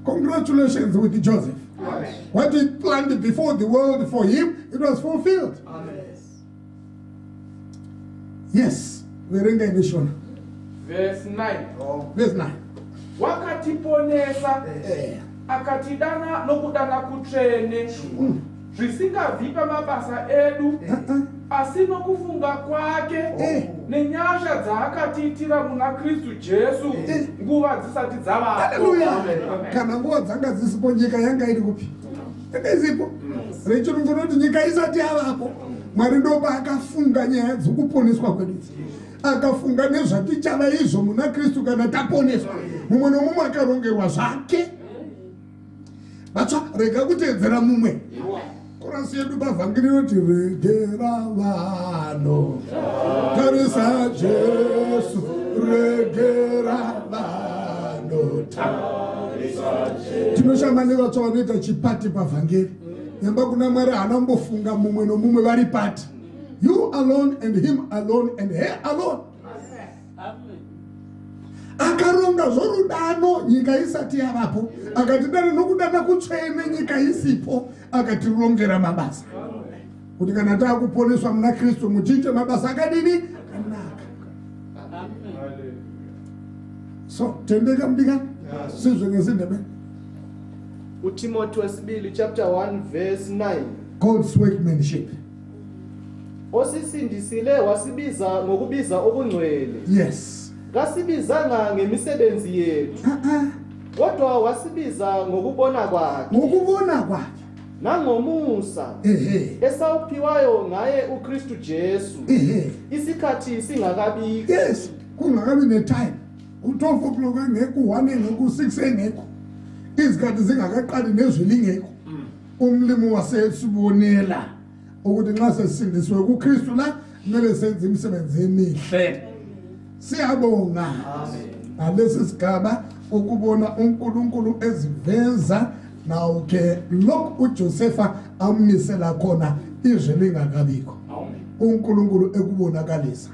Congratulations with Joseph. Amen. What he planned before the world for him, it was fulfilled. Amen. Yes. Verenga inishona. Verse 9. Oh. Verse 9. Wakati akatiponesa akatidana nokudana kutsvene zvisingabvi pamabasa edu asi nokufunga kwake nenyasha dzaakatiitira muna Kristu Jesu nguva dzisati dzavapo. Haleluya. Kana nguva dzanga dzisipo nyika yanga iri kupi? Yanga isipo. Rechirungu rinoti nyika isati yavapo, Mwari ndoba akafunga nyaya dzokuponeswa kwedu. Akafunga nezvatichava izvo muna Kristu kana taponeswa. Mumwe nomumwe akarongerwa zvake. Vatsva, rega kuteedzera mumwe. Korasi yedu pavhangeri inoti regera vanhu, tarisa Jesu, regera vanhu, tarisa Jesu. Tinoshamba nevatsva vanoita chipati pavhangeri. Nyamba kuna Mwari haana mbofunga mumwe nomumwe vari pati. You alone and him alone and her alone. Akaronga zorudano nyika isati yavapo, akatidana nokudana kutsvene nyika isipo, akatirongera mabasa kuti kana taakuponeswa muna Kristu mutiite mabasa akadini kanaka. So tendeka mudika sizwe ngeSindebele. uTimothy wesibili chapter 1 verse 9. God's workmanship. Osisindisile wasibiza ngokubiza okungcwele. Yes. Kasibizanga ngemisebenzi yethu. Kodwa wasibiza ngokubona kwakhe. Ngokubona kwakhe. Nangomusa. Esawuphiwayo ngaye uKristu Jesu. Isikhathi singakabikho. Yes, kungakabi netime. U12 o'clock engekho, 1 engekho, 6 engekho. Izikhathi zingakaqali nezwi lingekho. Umlimi wasesibonela ukuthi nxa sesindiswe kuKristu la kumele senze imisebenzi emihle. Siyabonga. Ngalesi sigaba ukubona uNkulunkulu eziveza nawo ke lokhu uJosefa amisela khona izwe lingakabikho. uNkulunkulu ekubonakalisa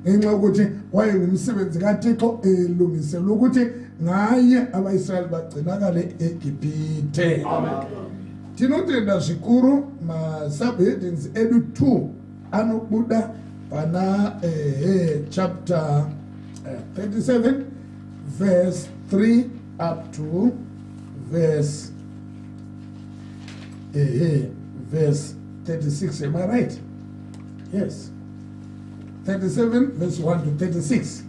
ngenxa ukuthi wayengumsebenzi kaThixo elungisela ukuthi ngaye abaIsraeli bagcinakale eGibhithe. Amen. Tinotenda zvikuru ma-subheadings edu 2 anobuda pana chapter 37 verse 3 up to verse 36. Am I right? Yes. 37 verse 1 to 36.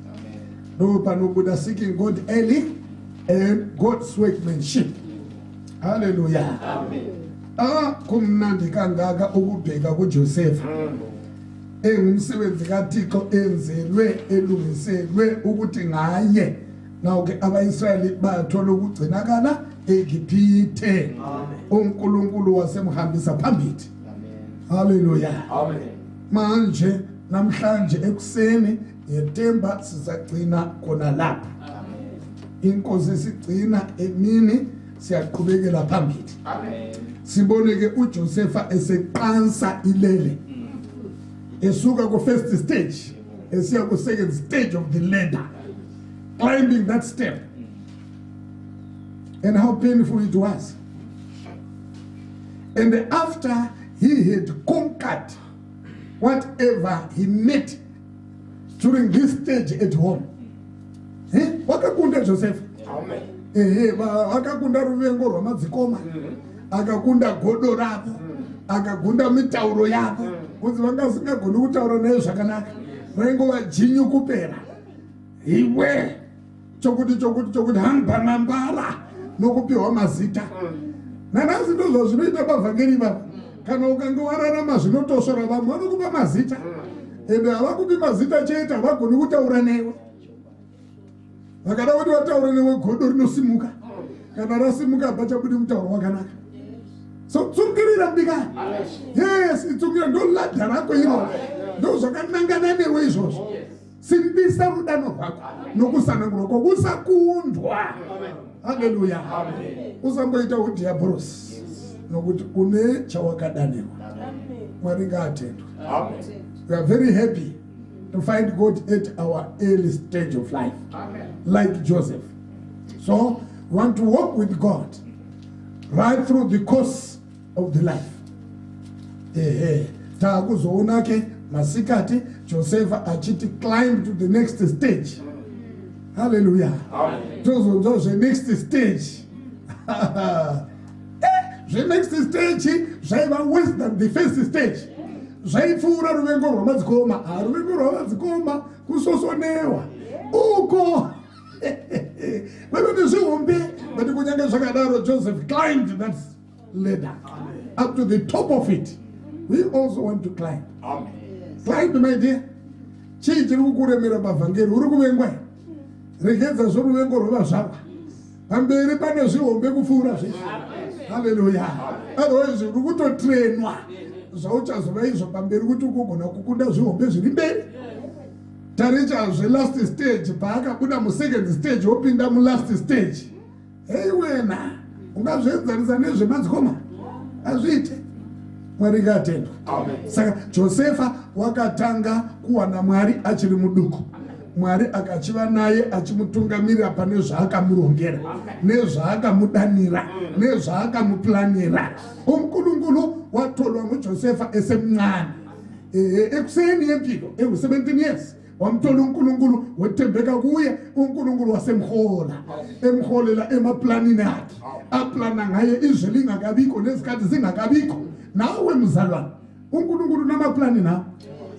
No panobuda seeking God early and God's workmanship. Hallelujah. Amen. Kumnandi kangaka ukubheka kuJosefa. Engumsebenzi kaThixo enzelwe elungiselwe ukuthi ngaye nawo ke abaIsraeli bathola ukugcinakala eGibhithe. uNkulunkulu wasemhambisa phambili. Hallelujah. Amen. Manje namhlanje ekuseni yeTemba sizagcina khona lapha. Inkosi sigcina emini siyaqhubekela phambili. Amen. Sibone ke uJosefa eseqansa ilele. Esuka ku first stage, esiya ku second stage of the ladder. Climbing that step. And how painful it was. And after he had conquered whatever he met during this stage at home. Wakakunda Joseph. Amen. Wakakunda ruvengo rwamadzikoma. Akakunda godo ravo. Akakunda mitauro yavo. Kunzi vangasingagoni kutaura naye zvakanaka. Vaingova jinyu kupera. Iwe chokuti hambanambara nokupiwa mazita. Nanasi ndozvo zvinoita pavhangeri ivavo. Kana ukange wararama zvinotosvora vamwe vanokupa mazita. Ende havakupi mazita chete, havagoni kutaura newe. Vakada kuti wataura newe godo rinosimuka. Kana rasimuka pachabudi mutauro wakanaka. So tsungirira mbikani. Yes, itsungirira ndo ladha rako iro. Ndo zvakanangana newe izvozvo. Simbisa rudano rwako nokusanangurwa kwako usakundwa. Haleluya. Usamboita udhiabhorosi nokuti une chawakadanirwa. Mwari ngaatendwe. We are very happy to find God at our early stage of life. Like Joseph. So we want to walk with God right through the course of the life. Takuzoona ke masikati Joseph achiti climb to the next stage. Hallelujah. Amen. Tozo the next stage. The next stage zvaiva worse than the first stage. Zvaipfuura ruvengo rwamadzikoma. Ruvengo rwamadzikoma kusosonewa. Uko. Maybe nezvihombe, but kunyange zvakadaro Joseph climbed that ladder up to the top of it. We also want to climb. Amen. Climb, my dear. Chii chiri kukuremera pavhangeri uri kuvengwa. Regedza zvoruvengo rwevazvarwa. Pamberi pane zvihombe kupfuura zvese. Hallelujah. Otherwise uri kutotrenwa zvauchazova izvo pamberi kuti ukugona kukunda zvihombe zviri mberi. Tarichazve last stage paakabuda musecond stage wopinda mulast stage. Hey wena, ungazvienzanisa nezvemadzikoma? Azviite. Mwari ngatendwe. Saka Josefa wakatanga kuwana Mwari achiri muduku. Mwari akachiva naye achimutungamirira pane zvaakamurongera, nezvaakamudanira, nezvaakamuplanira. Umkulungulu watolwa muJosefa esemncane. Ekuseni yempilo, 17 years. Wamtola uNkulunkulu wethembeka kuye, uNkulunkulu wasemhola. Emholela emaplanini akhe. Aplana ngaye izwe lingakabikho nezikhathi zingakabikho. Nawe mzalwane, uNkulunkulu namaplani na.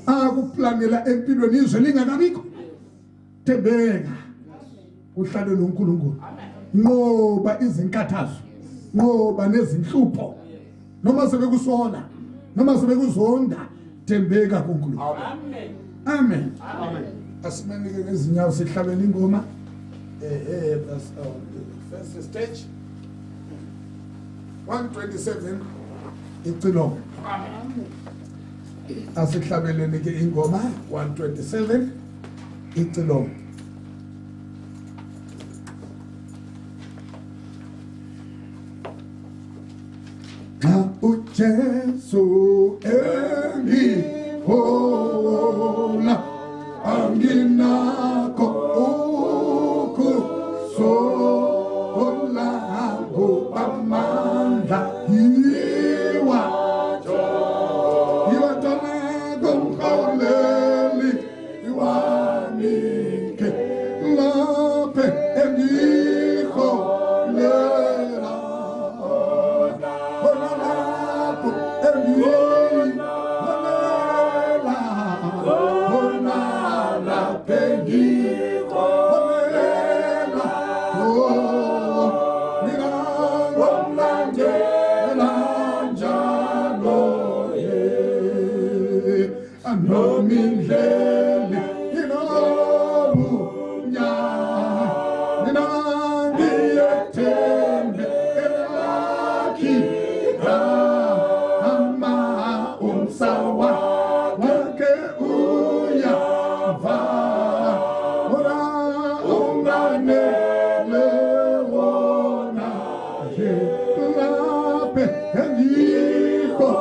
Akuplanela empilweni izwe lingakabikho. Thembeka. Uhlale noNkulunkulu. Ngoba izinkathazo, ngoba nezinhlupho. Noma sebekusola, noma sebekuzonda, thembeka kuNkulunkulu. Amen. Amen. Amen. Asimanike ngezinyawo sihlabele ingoma. That's the first stage. 127 icilongo. Amen. Asihlabeleni ke ingoma 127 icilongo. Xa uJesu engihola anginakho ukusola ngobamandla yiwa tona kumkhawuleli iwanike laphe engiholela khona lapho engiholela khona lapho engiholela mina ngomlandela njalo anomindleli inobunya mina ngiyethembe elakhi ama umsawa wake uyava ora unganele wona je lape engikho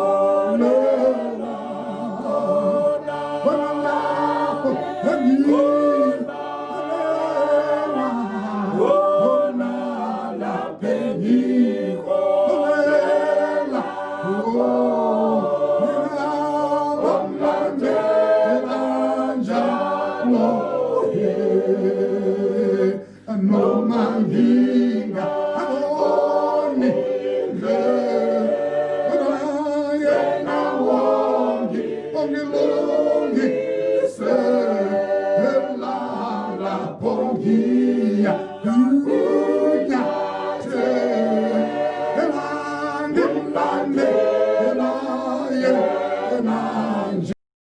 Nomanginga abone yena wongi ongilungi se la pongi